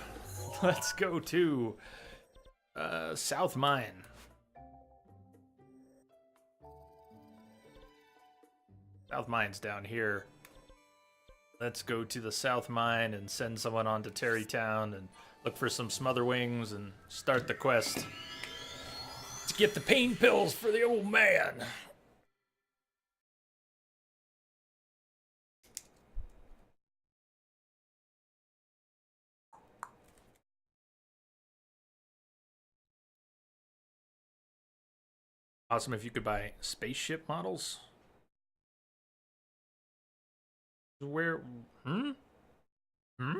Let's go to South Mine. South Mine's down here. Let's go to the South Mine and send someone on to Terrytown and look for some smother wings and start the quest to get the pain pills for the old man. Awesome if you could buy spaceship models. Where? Hmm? Hmm?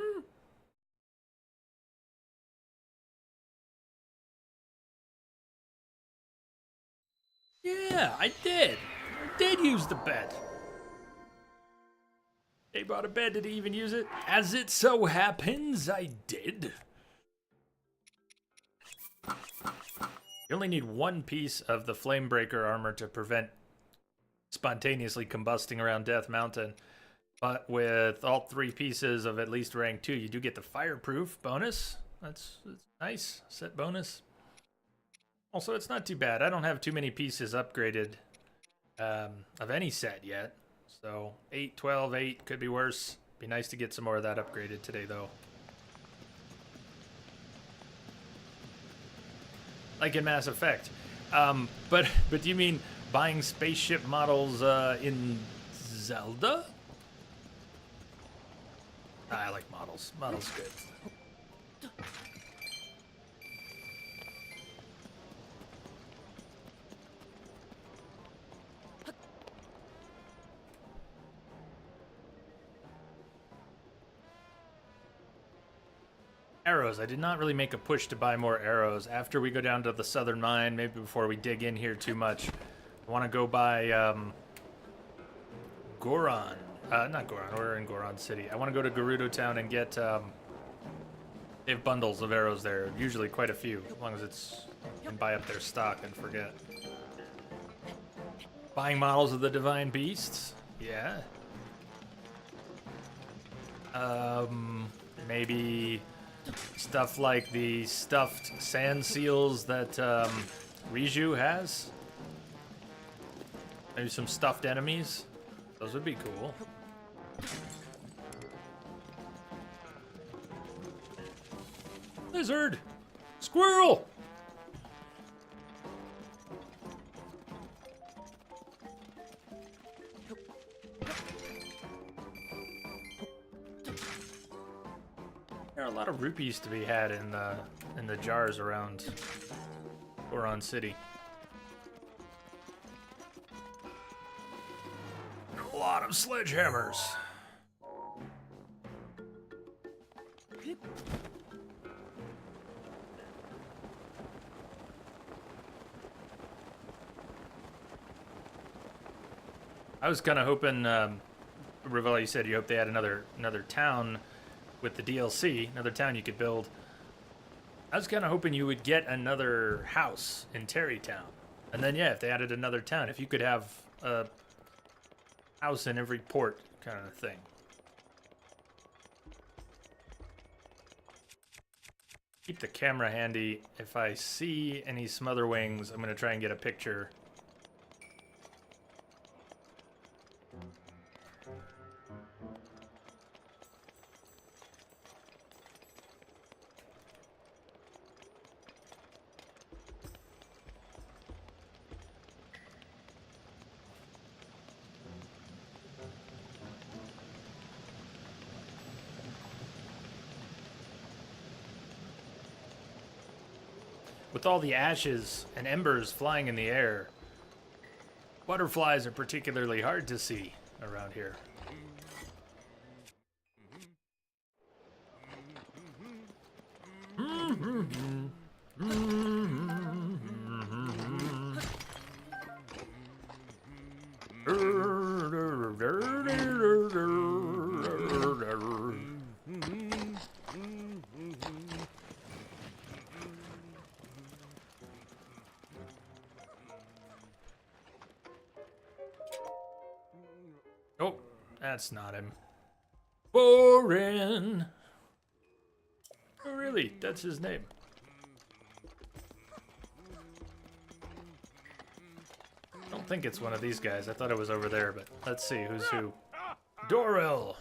Yeah, I did. I did use the bed. They brought a bed. Did he even use it? As it so happens, I did. You only need one piece of the Flamebreaker armor to prevent spontaneously combusting around Death Mountain. But with all 3 pieces of at least rank 2, you do get the fireproof bonus. That's nice. Set bonus. Also, it's not too bad. I don't have too many pieces upgraded of any set yet. So 8, 12, 8 could be worse. Be nice to get some more of that upgraded today, though. Like in Mass Effect. But do you mean buying spaceship models in Zelda? I like models. Models good. Arrows. I did not really make a push to buy more arrows. After we go down to the southern mine, maybe before we dig in here too much, I want to go buy Goron. Not Goron, we're in Goron City. I want to go to Gerudo Town and get, they have bundles of arrows there, usually quite a few, as long as it's, you can buy up their stock and forget. Buying models of the Divine Beasts, yeah. Maybe stuff like the stuffed sand seals that, Riju has. Maybe some stuffed enemies. Those would be cool. Lizard! Squirrel! There are a lot of rupees to be had in the jars around Goron City. A lot of sledgehammers. I was kind of hoping, Rivella, you said you hope they had another town with the DLC, another town you could build. I was kind of hoping you would get another house in Terrytown. And then, yeah, if they added another town, if you could have a house in every port kind of thing. Keep the camera handy. If I see any smother wings, I'm going to try and get a picture. With all the ashes and embers flying in the air, butterflies are particularly hard to see around here. Oh, that's not him. Boring. really? That's his name. I don't think it's one of these guys. I thought it was over there, but let's see who's who. Doril!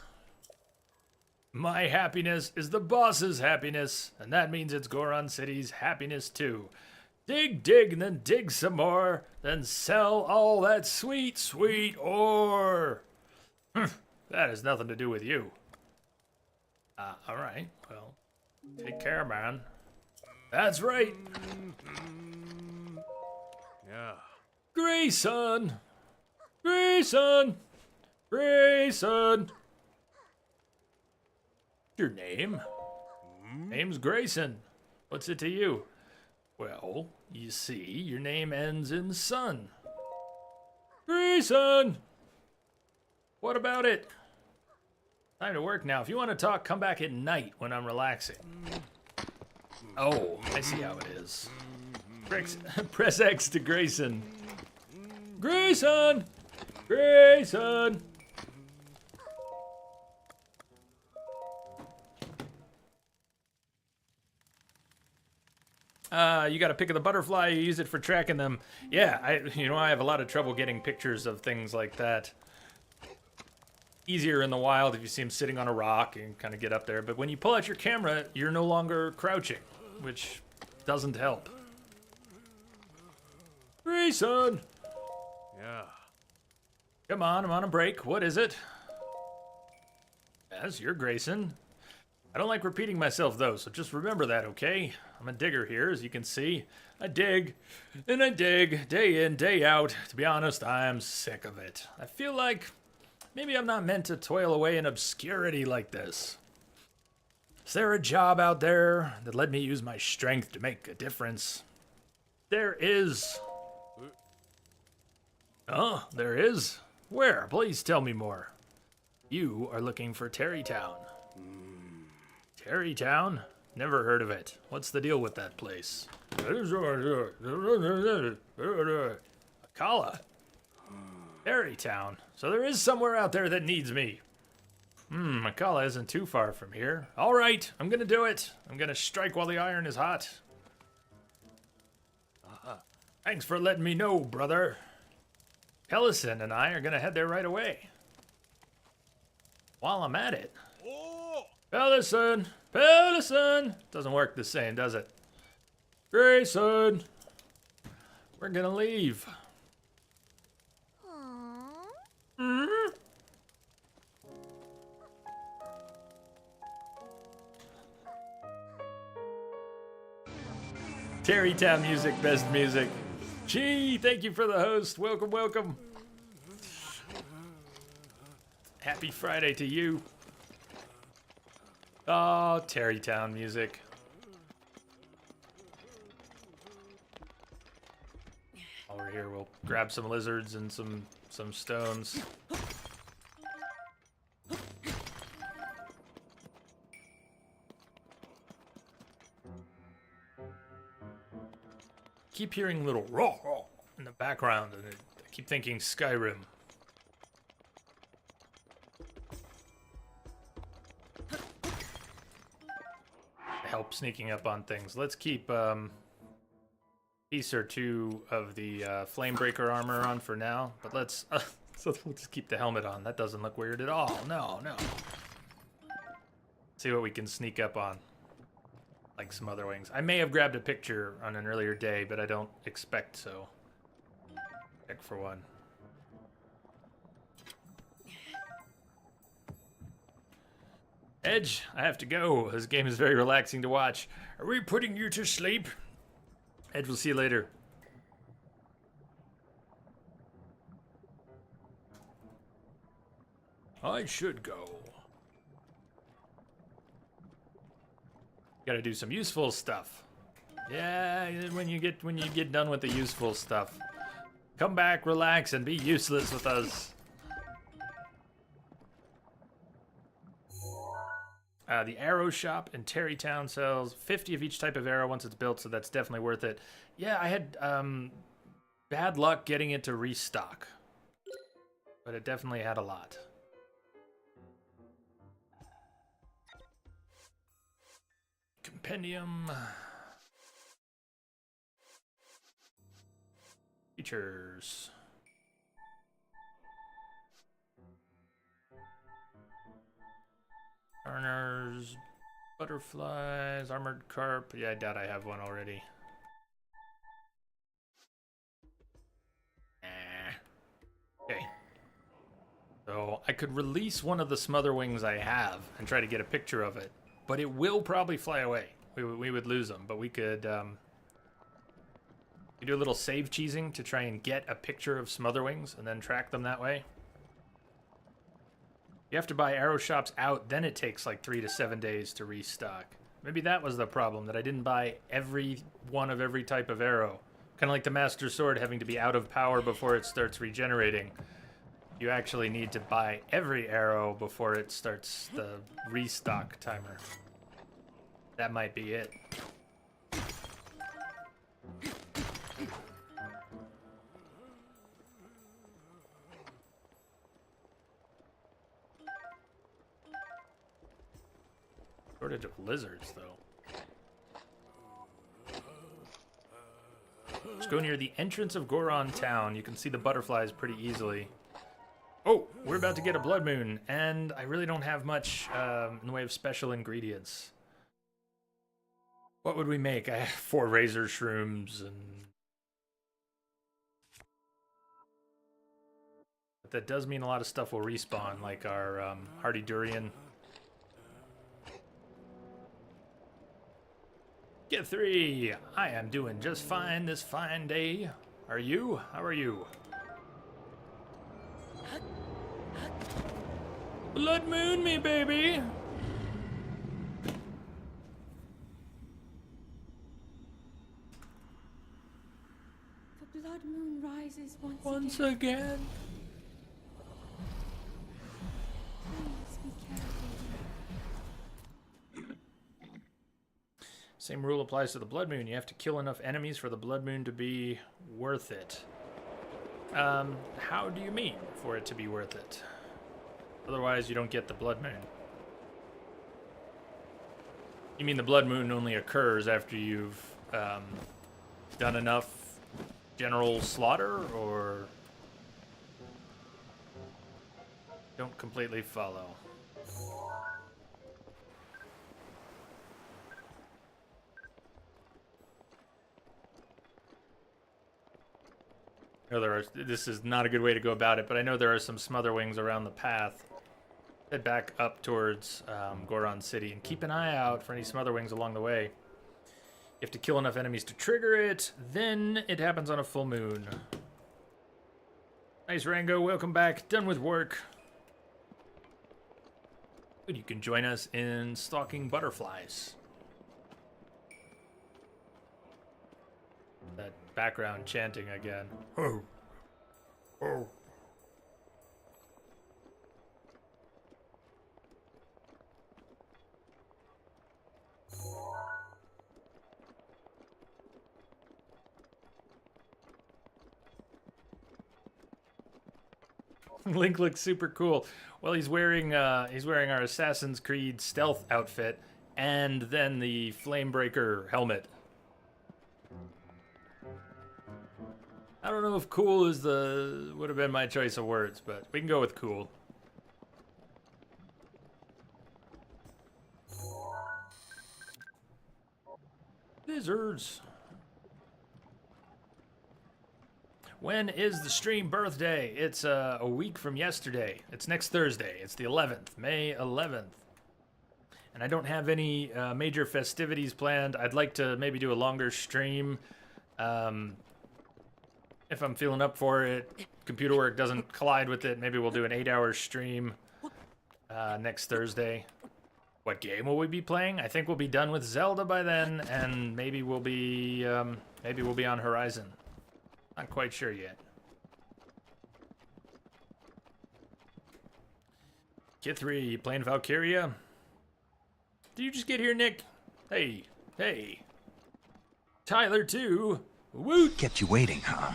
My happiness is the boss's happiness, and that means it's Goron City's happiness too. Dig, dig, and then dig some more, then sell all that sweet, sweet ore. That has nothing to do with you. Alright, well, take care, man. That's right. Yeah. Grayson! Grayson! Grayson! Your name? Name's Grayson. What's it to you? Well, you see, your name ends in son. Grayson! What about it? Time to work now. If you want to talk, come back at night when I'm relaxing. Oh, I see how it is. Press X to Grayson. Grayson! Grayson! You got a pic of the butterfly, you use it for tracking them. Yeah, I have a lot of trouble getting pictures of things like that. Easier in the wild if you see him sitting on a rock and kind of get up there, but when you pull out your camera, you're no longer crouching, which doesn't help. Grayson! Yeah. Come on, I'm on a break. What is it? Yes, you're Grayson. I don't like repeating myself, though, so just remember that, okay? I'm a digger here, as you can see. I dig, and I dig, day in, day out. To be honest, I'm sick of it. I feel like maybe I'm not meant to toil away in obscurity like this. Is there a job out there that let me use my strength to make a difference? There is. Oh, there is? Where? Please tell me more. You are looking for Terrytown. Terrytown? Never heard of it. What's the deal with that place? Akala. Terrytown. So there is somewhere out there that needs me. Akala isn't too far from here. All right, I'm gonna do it. I'm gonna strike while the iron is hot. Thanks for letting me know, brother. Ellison and I are gonna head there right away. While I'm at it. Ellison! Ellison! Doesn't work the same, does it? Grayson! We're gonna leave. Terrytown music, best music. Gee, thank you for the host. Welcome, welcome. Happy Friday to you. Oh, Terrytown music. While we're here, we'll grab some lizards and some stones. Keep hearing little raw in the background, and I keep thinking Skyrim. Help sneaking up on things. Let's keep piece or two of the Flamebreaker armor on for now, but let's so we'll just keep the helmet on. That doesn't look weird at all. No. See what we can sneak up on. Like some other wings. I may have grabbed a picture on an earlier day, but I don't expect so. Check for one. Edge, I have to go. This game is very relaxing to watch. Are we putting you to sleep? Edge, we'll see you later. I should go. Gotta do some useful stuff. Yeah, when you get done with the useful stuff, come back, relax, and be useless with us. The arrow shop in Terrytown sells 50 of each type of arrow once it's built, so that's definitely worth it. Yeah, I had bad luck getting it to restock, but it definitely had a lot. compendium. Features. Garners, butterflies, armored carp. Yeah, I doubt I have one already. Okay. So I could release one of the smotherwings I have and try to get a picture of it, but it will probably fly away. We would lose them, but we could do a little save cheesing to try and get a picture of smotherwings and then track them that way. You have to buy arrow shops out, then it takes like 3 to 7 days to restock. Maybe that was the problem, that I didn't buy every one of every type of arrow. Kind of like the Master Sword having to be out of power before it starts regenerating. You actually need to buy every arrow before it starts the restock timer. That might be it. Shortage of lizards, though. Just go near the entrance of Goron Town. You can see the butterflies pretty easily. Oh, we're about to get a blood moon, and I really don't have much in the way of special ingredients. What would we make? I have 4 razor shrooms, and but that does mean a lot of stuff will respawn, like our hardy durian. Get 3! I am doing just fine this fine day. Are you? How are you? Blood moon me, baby! The blood moon rises Once again. Please be careful. Same rule applies to the blood moon. You have to kill enough enemies for the blood moon to be worth it. How do you mean for it to be worth it? Otherwise, you don't get the blood moon. You mean the blood moon only occurs after you've done enough general slaughter, or don't completely follow? I know this is not a good way to go about it, but I know there are some smotherwings around the path. Head back up towards Goron City and keep an eye out for any smotherwings along the way. You have to kill enough enemies to trigger it, then it happens on a full moon. Nice, Rango, welcome back. Done with work. Good, you can join us in stalking butterflies. That background chanting again. Oh. Oh. Link looks super cool. Well, he's wearing our Assassin's Creed stealth outfit and then the Flamebreaker helmet. I don't know if cool is would have been my choice of words, but we can go with cool. Lizards. When is the stream birthday? It's a week from yesterday. It's next Thursday. It's the 11th, May 11th. And I don't have any major festivities planned. I'd like to maybe do a longer stream. If I'm feeling up for it, computer work doesn't collide with it, maybe we'll do an 8-hour stream next Thursday. What game will we be playing? I think we'll be done with Zelda by then, and maybe we'll be on Horizon. Not quite sure yet. Kit 3, you playing Valkyria? Did you just get here, Nick? Hey, hey. Tyler too. Woot! Kept you waiting, huh?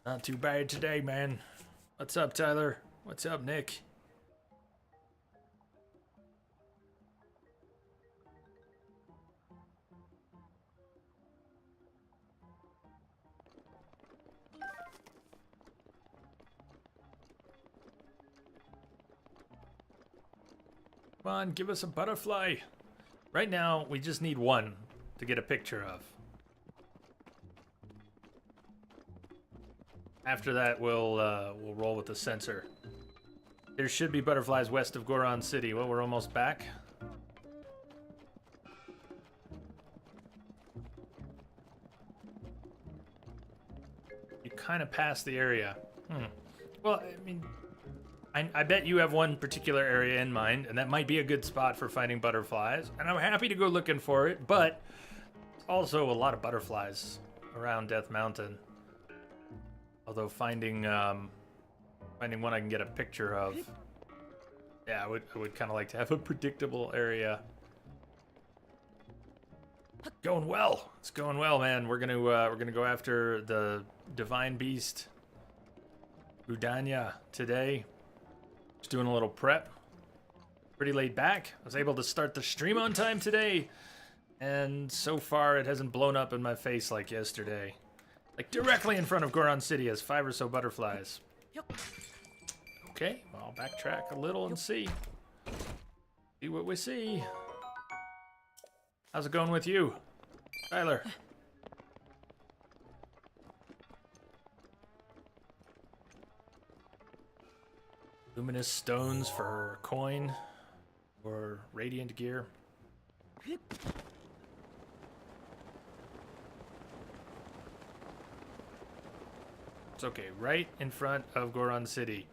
Not too bad today, man. What's up, Tyler? What's up, Nick? Come on, give us a butterfly. Right now, we just need one to get a picture of. After that, we'll roll with the sensor. There should be butterflies west of Goron City. Well, we're almost back. You kind of passed the area. Well, I mean, I bet you have one particular area in mind, and that might be a good spot for finding butterflies. And I'm happy to go looking for it, but also a lot of butterflies around Death Mountain. Although finding one I can get a picture of, yeah, I would kind of like to have a predictable area. Going well. It's going well, man. We're gonna go after the divine beast, Udanya, today. Just doing a little prep. Pretty laid back. I was able to start the stream on time today, and so far it hasn't blown up in my face like yesterday. Like directly in front of Goron City has 5 or so butterflies. Okay, I'll backtrack a little and see. See what we see. How's it going with you, Tyler? Luminous stones for coin or radiant gear. It's okay, right in front of Goron City.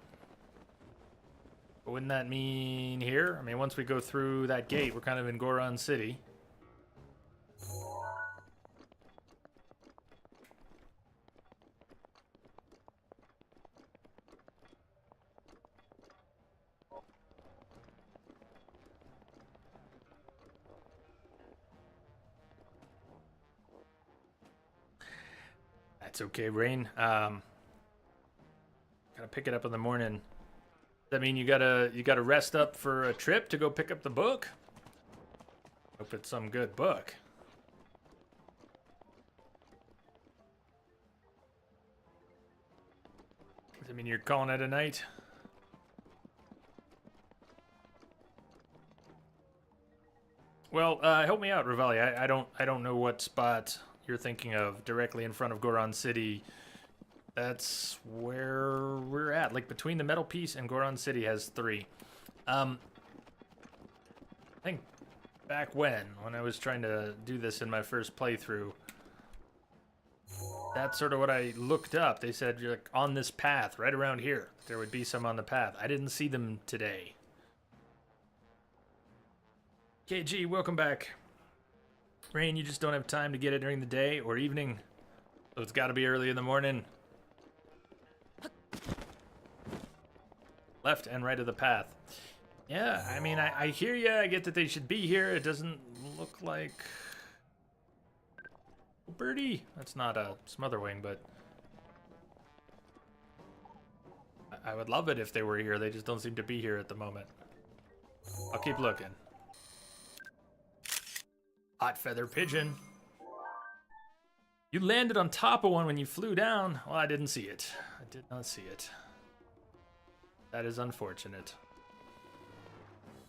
But wouldn't that mean here? I mean, once we go through that gate, we're kind of in Goron City. That's okay, Rain. Gotta pick it up in the morning. Does that mean you gotta rest up for a trip to go pick up the book? Hope it's some good book. Does that mean you're calling it a night? Well, help me out, Rivali. I don't know what spot you're thinking of directly in front of Goron City. That's where we're at. Like between the metal piece and Goron City has 3. I think back when I was trying to do this in my first playthrough, that's sort of what I looked up. They said you're like on this path right around here. There would be some on the path. I didn't see them today. KG, welcome back. Rain, you just don't have time to get it during the day or evening, so it's got to be early in the morning. Left and right of the path. Yeah, I mean, I hear ya. I get that they should be here. It doesn't look like... Birdie? That's not a smotherwing, but... I would love it if they were here. They just don't seem to be here at the moment. I'll keep looking. Hot feather pigeon. You landed on top of one when you flew down. Well, I didn't see it. I did not see it. That is unfortunate.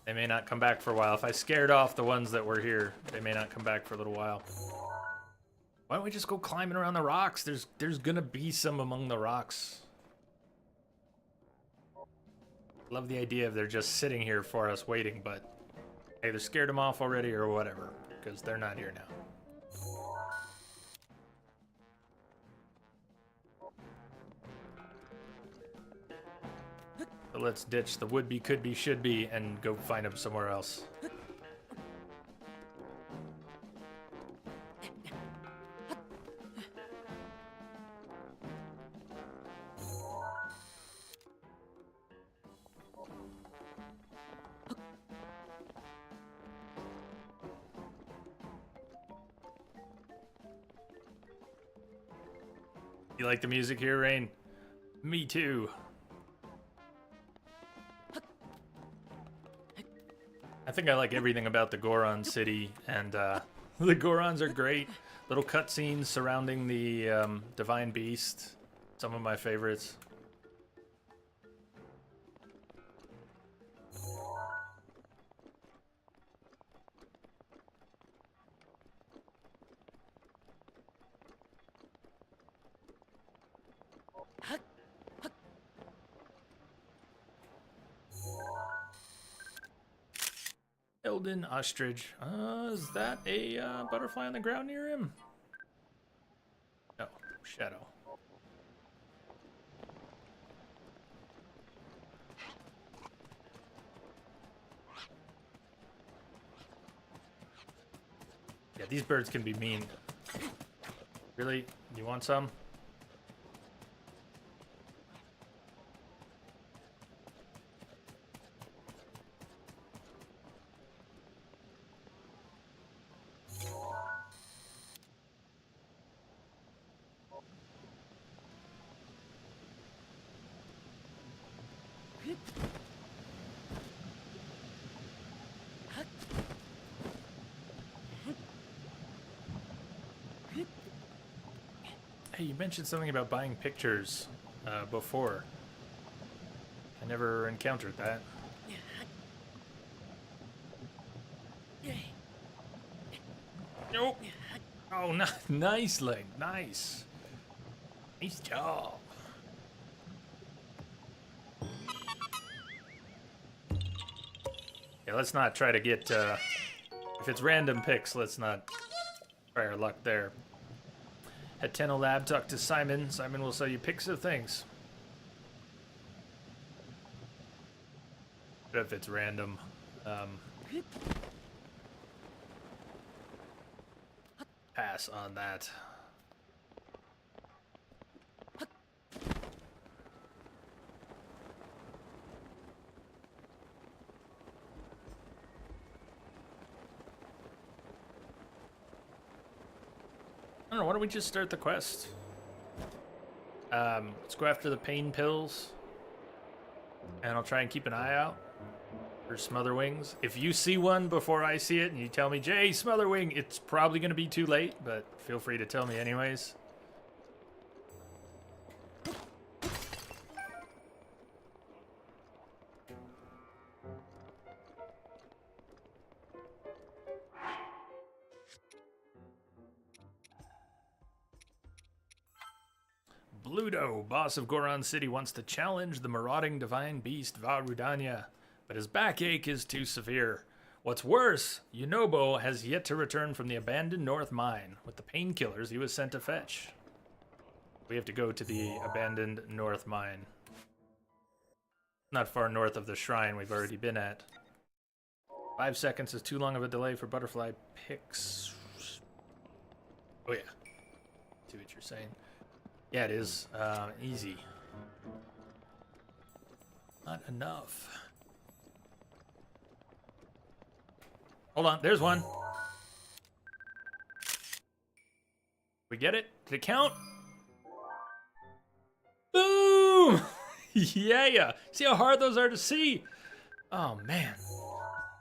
They may not come back for a while. If I scared off the ones that were here, they may not come back for a little while. Why don't we just go climbing around the rocks? There's gonna be some among the rocks. Love the idea of they're just sitting here for us waiting, but either scared them off already or whatever, because they're not here now. So let's ditch the would-be, could-be, should-be, and go find them somewhere else. You like the music here, Rain? Me too. I think I like everything about the Goron City, and the Gorons are great. Little cutscenes surrounding the Divine Beast. Some of my favorites. Eldon ostrich. Is that a butterfly on the ground near him? No, shadow. Yeah, these birds can be mean. Really? You want some? Hey, you mentioned something about buying pictures before. I never encountered that. Nope. Oh, nice leg. Nice. Nice job. Yeah, let's not try to get... if it's random picks, let's not try our luck there. At Tenno Lab, talk to Simon. Simon will sell you pics of things. But if it's random, pass on that. I don't know, why don't we just start the quest? Let's go after the pain pills. And I'll try and keep an eye out for Smotherwings. If you see one before I see it and you tell me, Jay, Smotherwing, it's probably going to be too late, but feel free to tell me anyways. Bluto, boss of Goron City, wants to challenge the marauding divine beast Va Rudania, but his backache is too severe. What's worse, Yunobo has yet to return from the abandoned North Mine with the painkillers he was sent to fetch. We have to go to the abandoned North Mine. Not far north of the shrine we've already been at. 5 seconds is too long of a delay for butterfly picks. Oh yeah. See what you're saying. Yeah, it is. Easy. Not enough. Hold on, there's one. We get it? Did it count? Boom! Yeah. See how hard those are to see? Oh, man.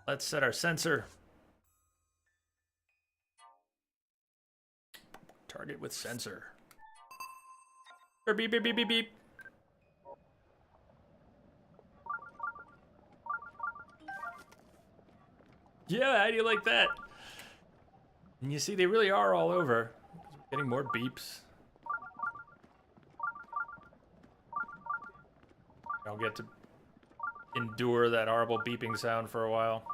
Let's set our sensor. Target with sensor. Beep, beep, beep, beep, beep. Yeah, how do you like that? And you see, they really are all over. Getting more beeps. I'll get to endure that horrible beeping sound for a while.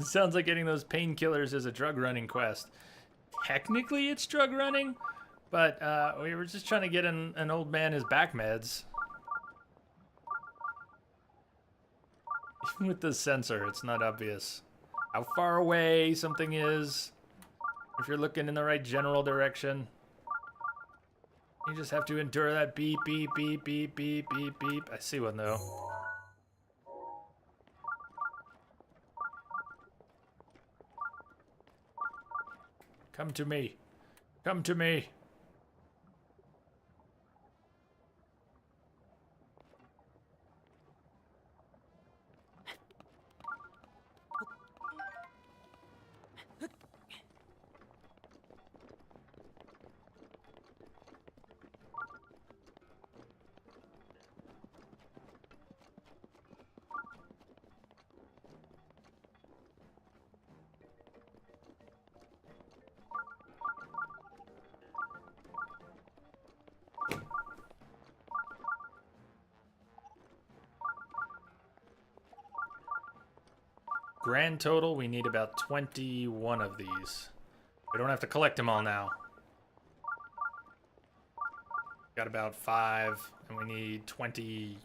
It sounds like getting those painkillers is a drug running quest. Technically, it's drug running, but we were just trying to get an old man his back meds. Even with the sensor, it's not obvious how far away something is. If you're looking in the right general direction, you just have to endure that beep, beep, beep, beep, beep, beep, beep. I see one though. Come to me. Come to me. grand total, we need about 21 of these. We don't have to collect them all now. Got about 5, and we need 21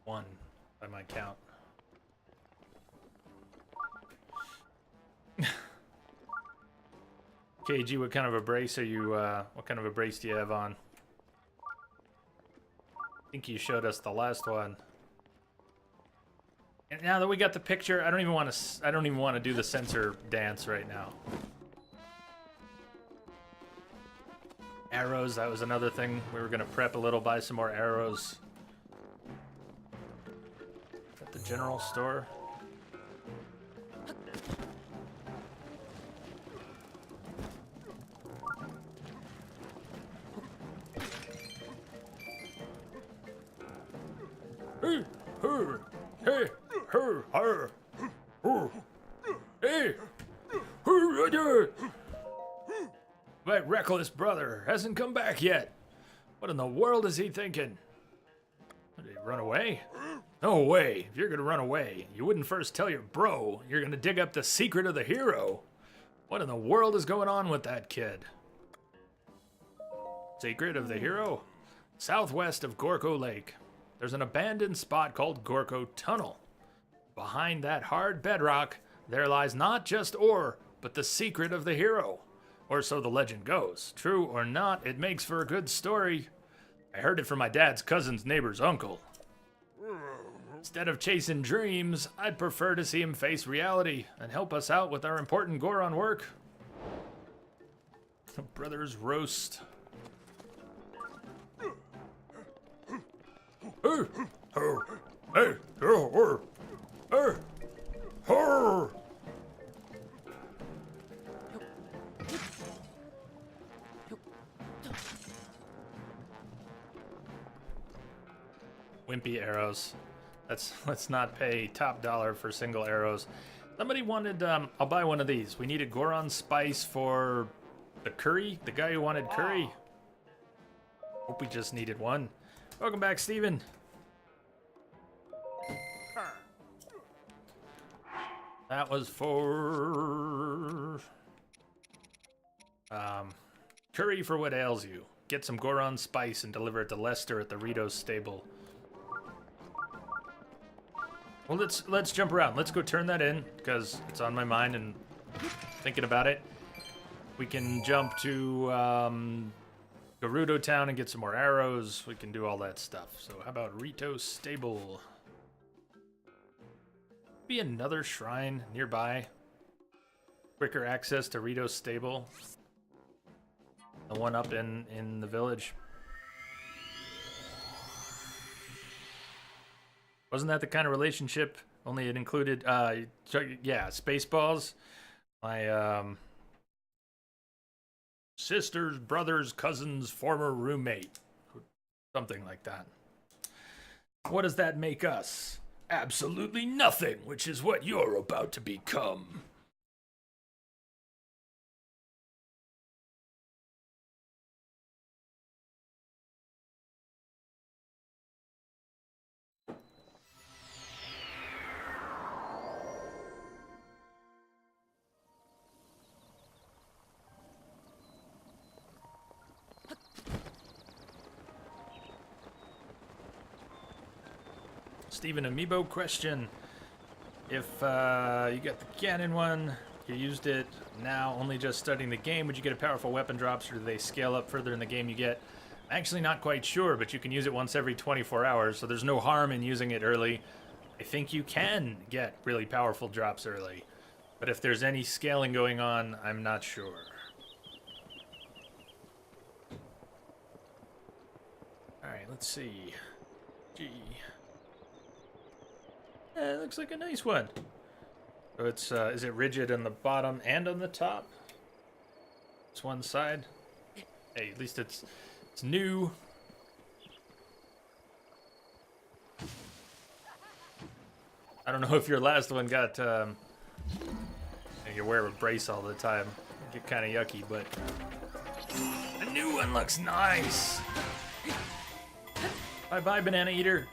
by my count. KG, what kind of a brace are you, what kind of a brace do you have on? I think you showed us the last one. And now that we got the picture, I don't even want to do the sensor dance right now. Arrows, that was another thing. We were gonna prep a little, buy some more arrows. At the general store. Hey, her, hey, her, her, her, hey, her, that reckless brother hasn't come back yet. What in the world is he thinking? Did he run away? No way. If you're gonna run away, you wouldn't first tell your bro. You're gonna dig up the secret of the hero. What in the world is going on with that kid? Secret of the hero? Southwest of Gorko Lake. There's an abandoned spot called Gorko Tunnel. Behind that hard bedrock, there lies not just ore, but the secret of the hero. Or so the legend goes. True or not, it makes for a good story. I heard it from my dad's cousin's neighbor's uncle. Instead of chasing dreams, I'd prefer to see him face reality and help us out with our important Goron work. Brothers roast. Wimpy arrows. Let's not pay top dollar for single arrows. Somebody wanted, I'll buy one of these. We needed Goron spice for the curry. The guy who wanted curry. Hope we just needed one. Welcome back, Steven. That was for curry for what ails you. Get some Goron spice and deliver it to Lester at the Ritos stable. Well, let's jump around. Let's go turn that in because it's on my mind and thinking about it. We can jump to Gerudo Town and get some more arrows. We can do all that stuff. So how about Ritos stable? Be another shrine nearby. Quicker access to Ritos stable. The one up in the village. Wasn't that the kind of relationship? Only it included, yeah, Spaceballs. My sister's brother's cousin's former roommate. Something like that. What does that make us? Absolutely nothing, which is what you're about to become. Steven Amiibo question. If you got the Ganon one, you used it now only just studying the game, would you get a powerful weapon drops or do they scale up further in the game you get? I'm actually not quite sure, but you can use it once every 24 hours, so there's no harm in using it early. I think you can get really powerful drops early, but if there's any scaling going on, I'm not sure. Alright, let's see. Gee. It looks like a nice one. So it's, is it rigid on the bottom and on the top? It's one side. Hey, at least it's new. I don't know if your last one got, you wear a brace all the time. Get kind of yucky, but the new one looks nice. Bye-bye, Banana Eater.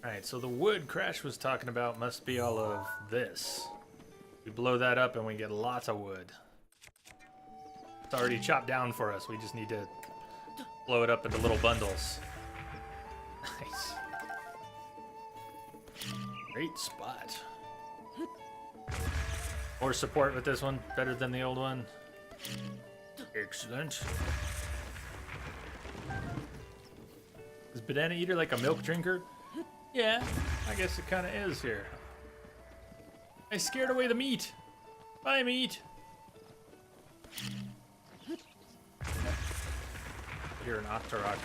Alright, so the wood Crash was talking about must be all of this. We blow that up and we get lots of wood. It's already chopped down for us. We just need to blow it up into little bundles. Nice. Great spot. More support with this one. Better than the old one. Excellent. Is Banana Eater like a milk drinker? Yeah, I guess it kind of is here. I scared away the meat. Bye, meat. You're an Octorok.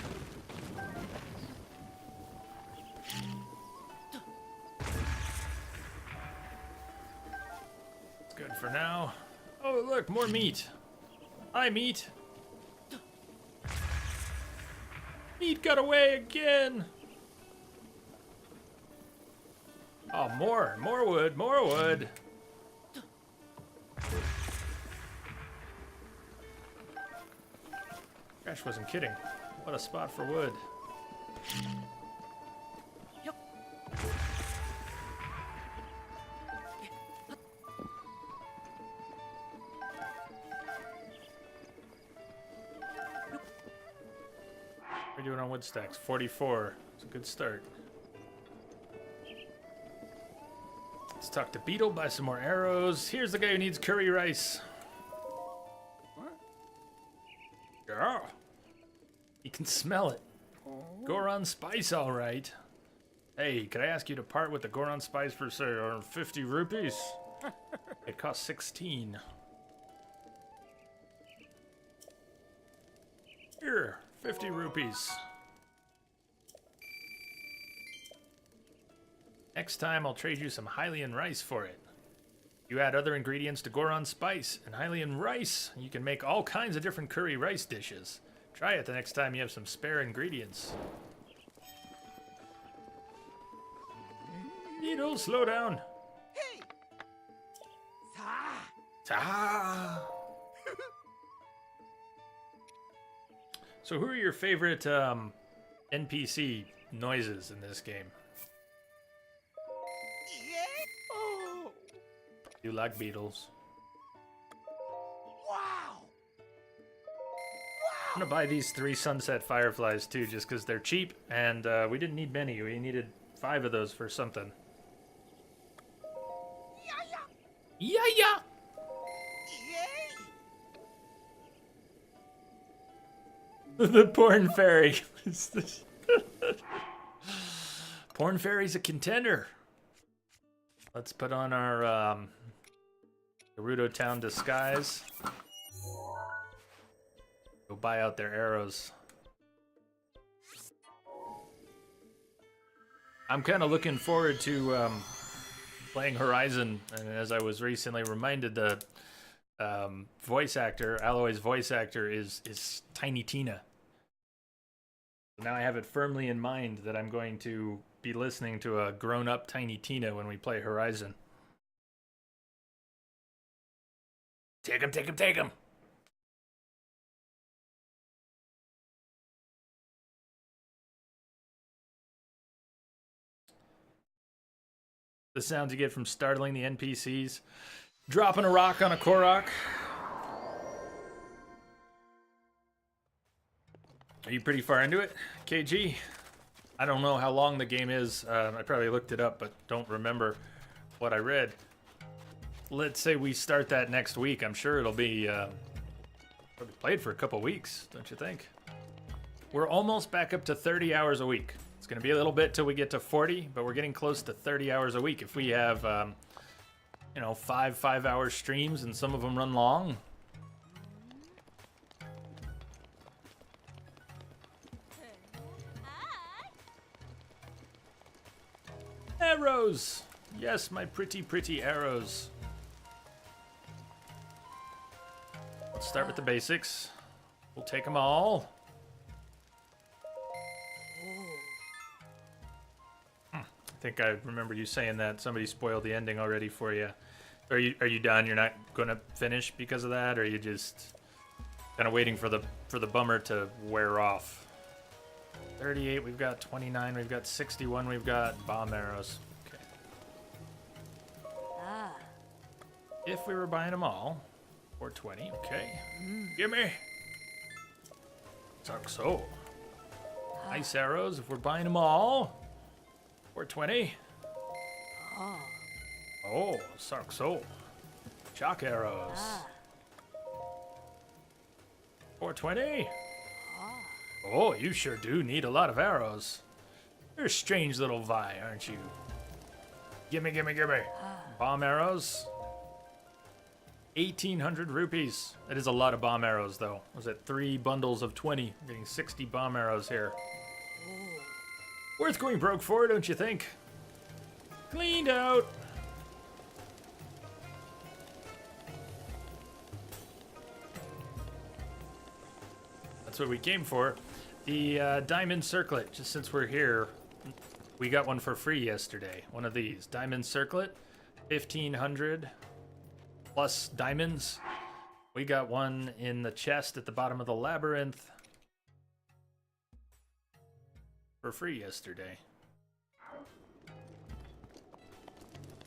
It's good for now. Oh, look, more meat. Hi, meat. Meat got away again. Oh, more wood, more wood. Crash wasn't kidding. What a spot for wood. Yep. What are you doing on wood stacks? 44. It's a good start. Let's talk to Beetle, buy some more arrows. Here's the guy who needs curry rice. What? Yeah. You can smell it. Goron spice, all right. Hey, could I ask you to part with the Goron spice for, say, 50 rupees? It costs 16. Here, 50 rupees. Next time, I'll trade you some Hylian rice for it. You add other ingredients to Goron spice and Hylian rice, you can make all kinds of different curry rice dishes. Try it the next time you have some spare ingredients. Beetle, slow down. Hey! Ah. So who are your favorite NPC noises in this game? Oh! You like beetles? Wow! I'm gonna buy these 3 sunset fireflies too, just because they're cheap, and we didn't need many. We needed 5 of those for something. Yeah, yeah. The porn fairy. Porn fairy's a contender. Let's put on our Gerudo Town disguise. Go buy out their arrows. I'm kind of looking forward to playing Horizon, and as I was recently reminded, the voice actor, Aloy's voice actor, is Tiny Tina. Now I have it firmly in mind that I'm going to be listening to a grown-up Tiny Tina when we play Horizon. Take him, take him, take him! The sounds you get from startling the NPCs. Dropping a rock on a Korok. Are you pretty far into it, KG? I don't know how long the game is. I probably looked it up, but don't remember what I read. Let's say we start that next week. I'm sure it'll be probably played for a couple weeks, don't you think? We're almost back up to 30 hours a week. It's going to be a little bit till we get to 40, but we're getting close to 30 hours a week. If we have, you know, 5-hour streams and some of them run long. Arrows! Yes, my pretty, pretty arrows. Let's start with the basics. We'll take them all. I think I remember you saying that somebody spoiled the ending already for you. Are you done? You're not going to finish because of that, or are you just kind of waiting for the bummer to wear off? 38, we've got 29, we've got 61, we've got bomb arrows. Okay. Ah. If we were buying them all, 420, okay. Gimme! Suck so. Ice arrows, if we're buying them all, 420. Oh, suck so. Shock arrows. 420. Oh, you sure do need a lot of arrows. You're a strange little Vi, aren't you? Gimme, gimme, gimme. Bomb arrows. 1,800 rupees. That is a lot of bomb arrows, though. Was it 3 bundles of 20? I'm getting 60 bomb arrows here. Worth going broke for, don't you think? Cleaned out. That's what we came for. The diamond circlet, just since we're here, we got one for free yesterday. One of these. Diamond circlet, 1,500 plus diamonds. We got one in the chest at the bottom of the labyrinth for free yesterday.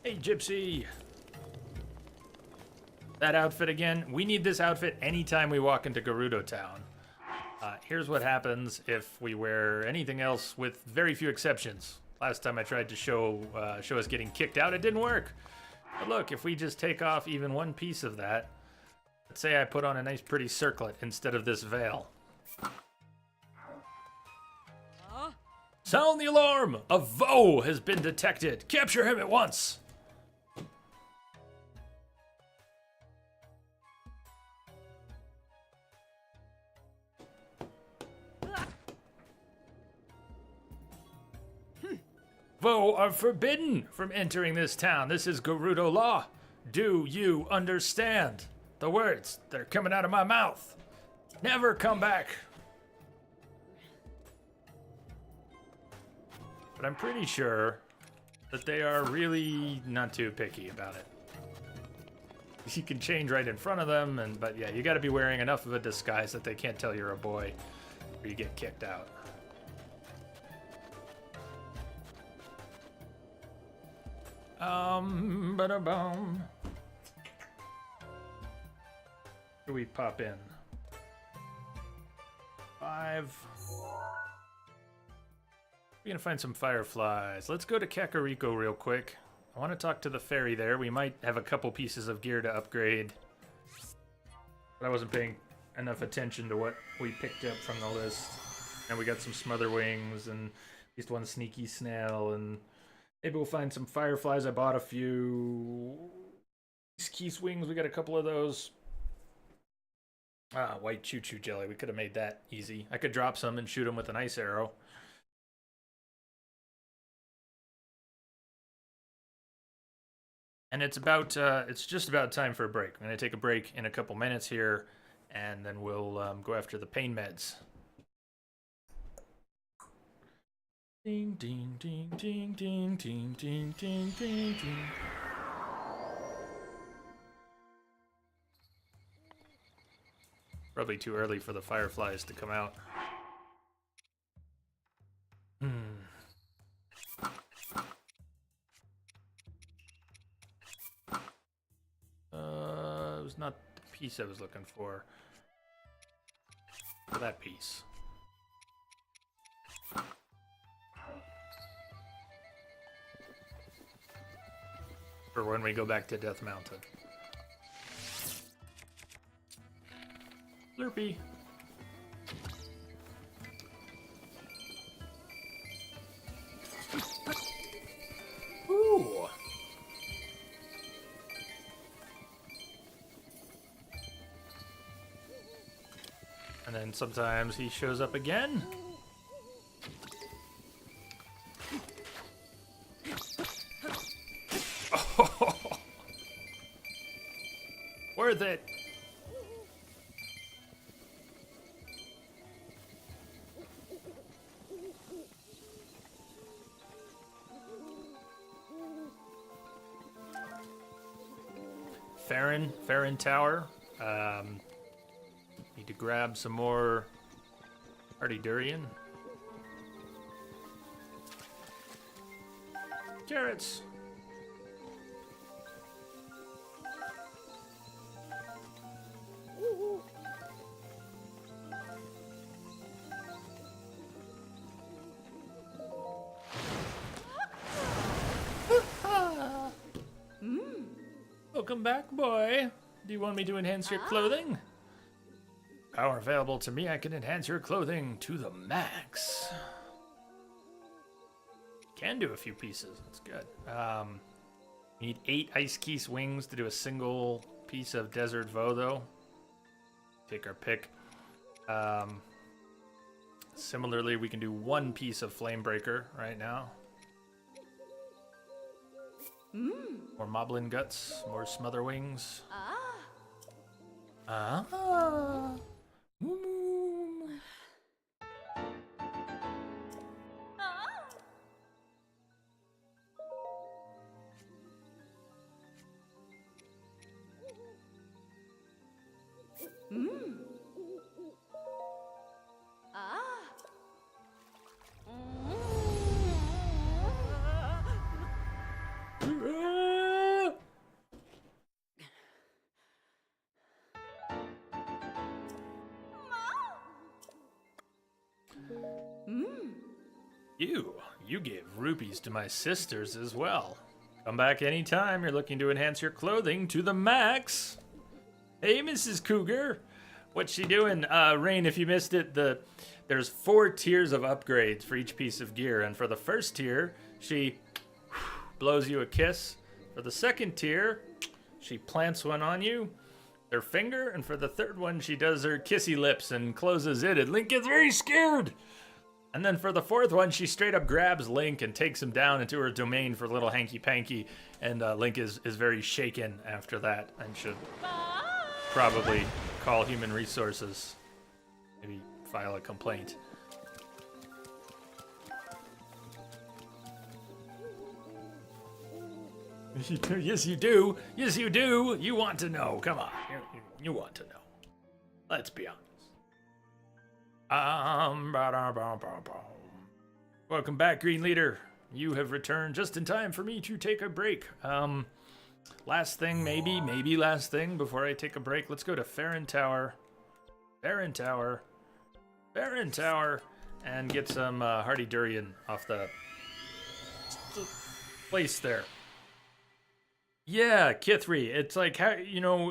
Hey, Gypsy! That outfit again. We need this outfit anytime we walk into Gerudo Town. Here's what happens if we wear anything else, with very few exceptions. Last time I tried to show us getting kicked out, it didn't work. But look, if we just take off even one piece of that, let's say I put on a nice pretty circlet instead of this veil. Sound the alarm! A Vo has been detected. Capture him at once! Vo are forbidden from entering this town. This is Gerudo law. Do you understand the words that are coming out of my mouth? Never come back. But I'm pretty sure that they are really not too picky about it. You can change right in front of them, but yeah, you got to be wearing enough of a disguise that they can't tell you're a boy or you get kicked out. Ba-da-bum. Where do we pop in? 5. We're gonna find some fireflies. Let's go to Kakariko real quick. I want to talk to the fairy there. We might have a couple pieces of gear to upgrade. But I wasn't paying enough attention to what we picked up from the list. And we got some smother wings and at least one sneaky snail, and maybe we'll find some fireflies. I bought a few Keese wings. We got a couple of those. Ah, white choo-choo jelly. We could have made that easy. I could drop some and shoot them with an ice arrow. And it's just about time for a break. I'm going to take a break in a couple minutes here, and then we'll go after the pain meds. Ding, ding, ding, ding, ding, ding, ding, ding, ding, ding. Probably too early for the fireflies to come out. It was not the piece I was looking for. That piece. For when we go back to Death Mountain. Slurpee. Ooh. And then sometimes he shows up again. Oh. Worth it. Farron Tower. Need to grab some more hardy durian. carrots. Welcome back, boy. Do you want me to enhance your clothing? Power available to me, I can enhance your clothing to the max. Can do a few pieces, that's good. We need 8 ice keese wings to do a single piece of desert vo, though. Take our pick. Similarly, we can do 1 piece of flame breaker right now. More moblin guts, more smother wings. You gave rupees to my sisters as well. Come back anytime you're looking to enhance your clothing to the max. Hey, Mrs. Cougar. What's she doing? Rain, if you missed it, there's 4 tiers of upgrades for each piece of gear. And for the first tier, she blows you a kiss. For the second tier, she plants one on you, her finger. And for the third one, she does her kissy lips and closes it. And Link gets very scared. And then for the fourth one, she straight up grabs Link and takes him down into her domain for little hanky-panky. And Link is very shaken after that and should probably call human resources. Maybe file a complaint. Yes, you do. Yes, you do. You want to know. Come on. You want to know. Let's be honest. Welcome back, Green Leader. You have returned just in time for me to take a break. Last thing, maybe last thing before I take a break. Let's go to Farron Tower, and get some Hardy Durian off the place there. Yeah, Kithri. It's like how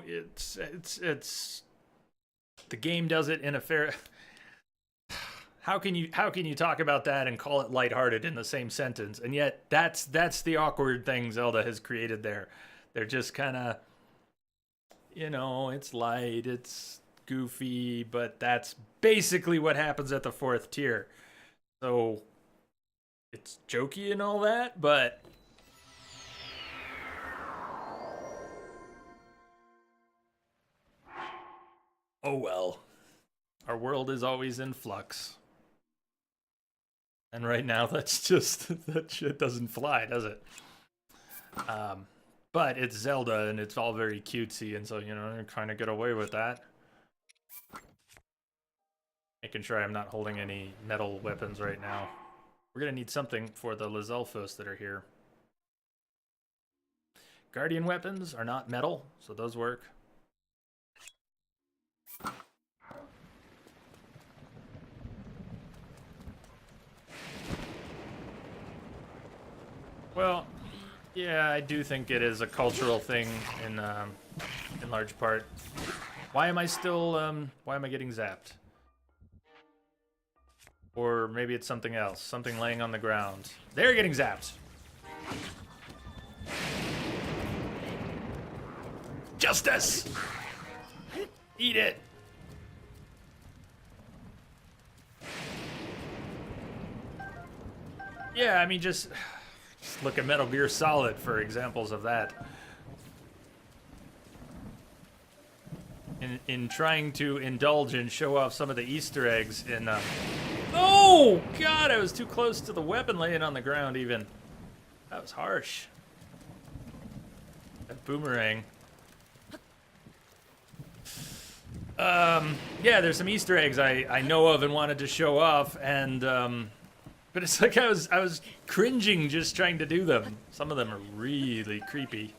it's the game does it in a fair. How can you talk about that and call it lighthearted in the same sentence? And yet that's the awkward thing Zelda has created there. They're just kind of, it's light, it's goofy, but that's basically what happens at the 4th tier. So it's jokey and all that, but oh well. Our world is always in flux. And right now, that shit doesn't fly, does it? But it's Zelda, and it's all very cutesy, and so, they're trying to get away with that. Making sure I'm not holding any metal weapons right now. We're gonna need something for the Lizalfos that are here. Guardian weapons are not metal, so those work. Well, yeah, I do think it is a cultural thing in large part. Why am I getting zapped? Or maybe it's something else, something laying on the ground. They're getting zapped. Justice! Eat it! Yeah, I mean, just look at Metal Gear Solid for examples of that. In trying to indulge and show off some of the Easter eggs in... Oh, God, I was too close to the weapon laying on the ground even. That was harsh. That boomerang. Yeah, there's some Easter eggs I know of and wanted to show off, and But it's like I was cringing just trying to do them. Some of them are really creepy.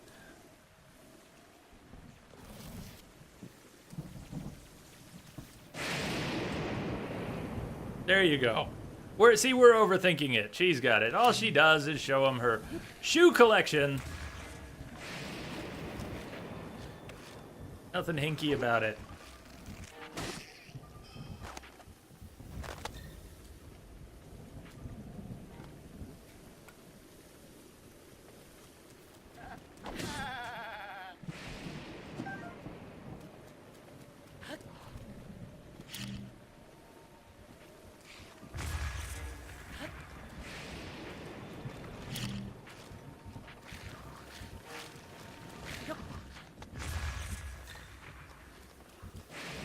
There you go. We're overthinking it. She's got it. All she does is show him her shoe collection. Nothing hinky about it.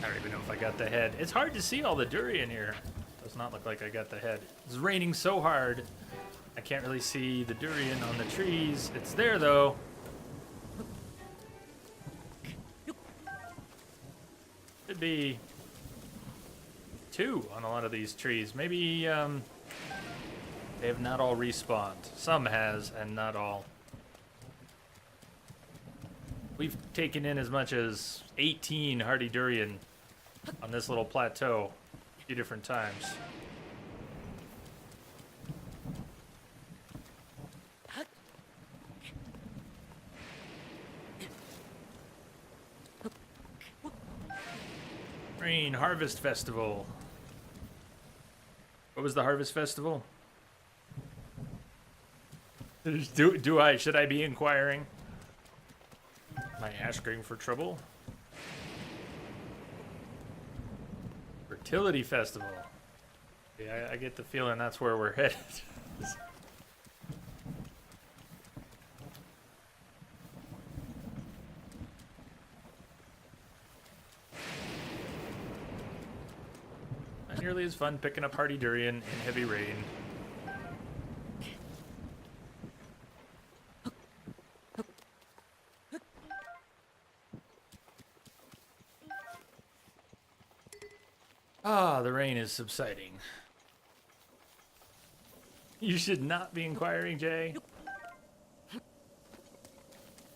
I don't even know if I got the head. It's hard to see all the durian here. Does not look like I got the head. It's raining so hard, I can't really see the durian on the trees. It's there though. Should be 2 on a lot of these trees. Maybe they have not all respawned. Some has, and not all. We've taken in as much as 18 hardy durian on this little plateau a few different times. Rain Harvest Festival. What was the Harvest Festival? Should I be inquiring? Am I asking for trouble? Fertility Festival. Yeah, I get the feeling that's where we're headed. Not nearly as fun picking up hardy durian in heavy rain. Ah, the rain is subsiding. You should not be inquiring, Jay.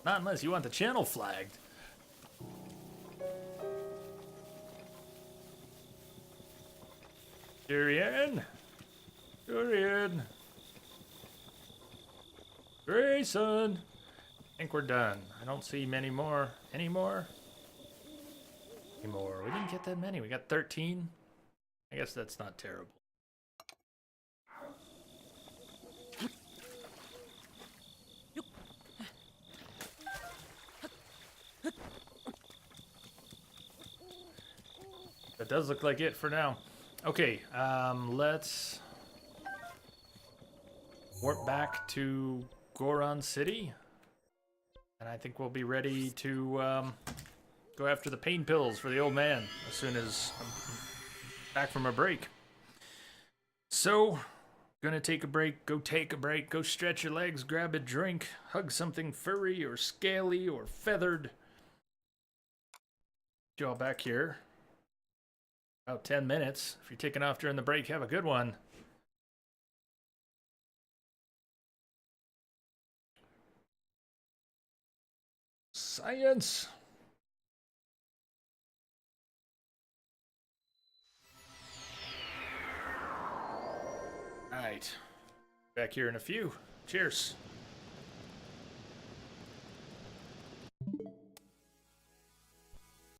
Not unless you want the channel flagged. Durian? Durian? Grayson! I think we're done. I don't see many more. Any more? Any more? We didn't get that many. We got 13. I guess that's not terrible. That does look like it for now. Okay, let's warp back to Goron City. And I think we'll be ready to go after the pain pills for the old man as soon as I'm back from a break. So, gonna take a break, go stretch your legs, grab a drink, hug something furry or scaly or feathered. Get you all back here. About 10 minutes. If you're taking off during the break, have a good one. Science! Alright. Back here in a few. Cheers.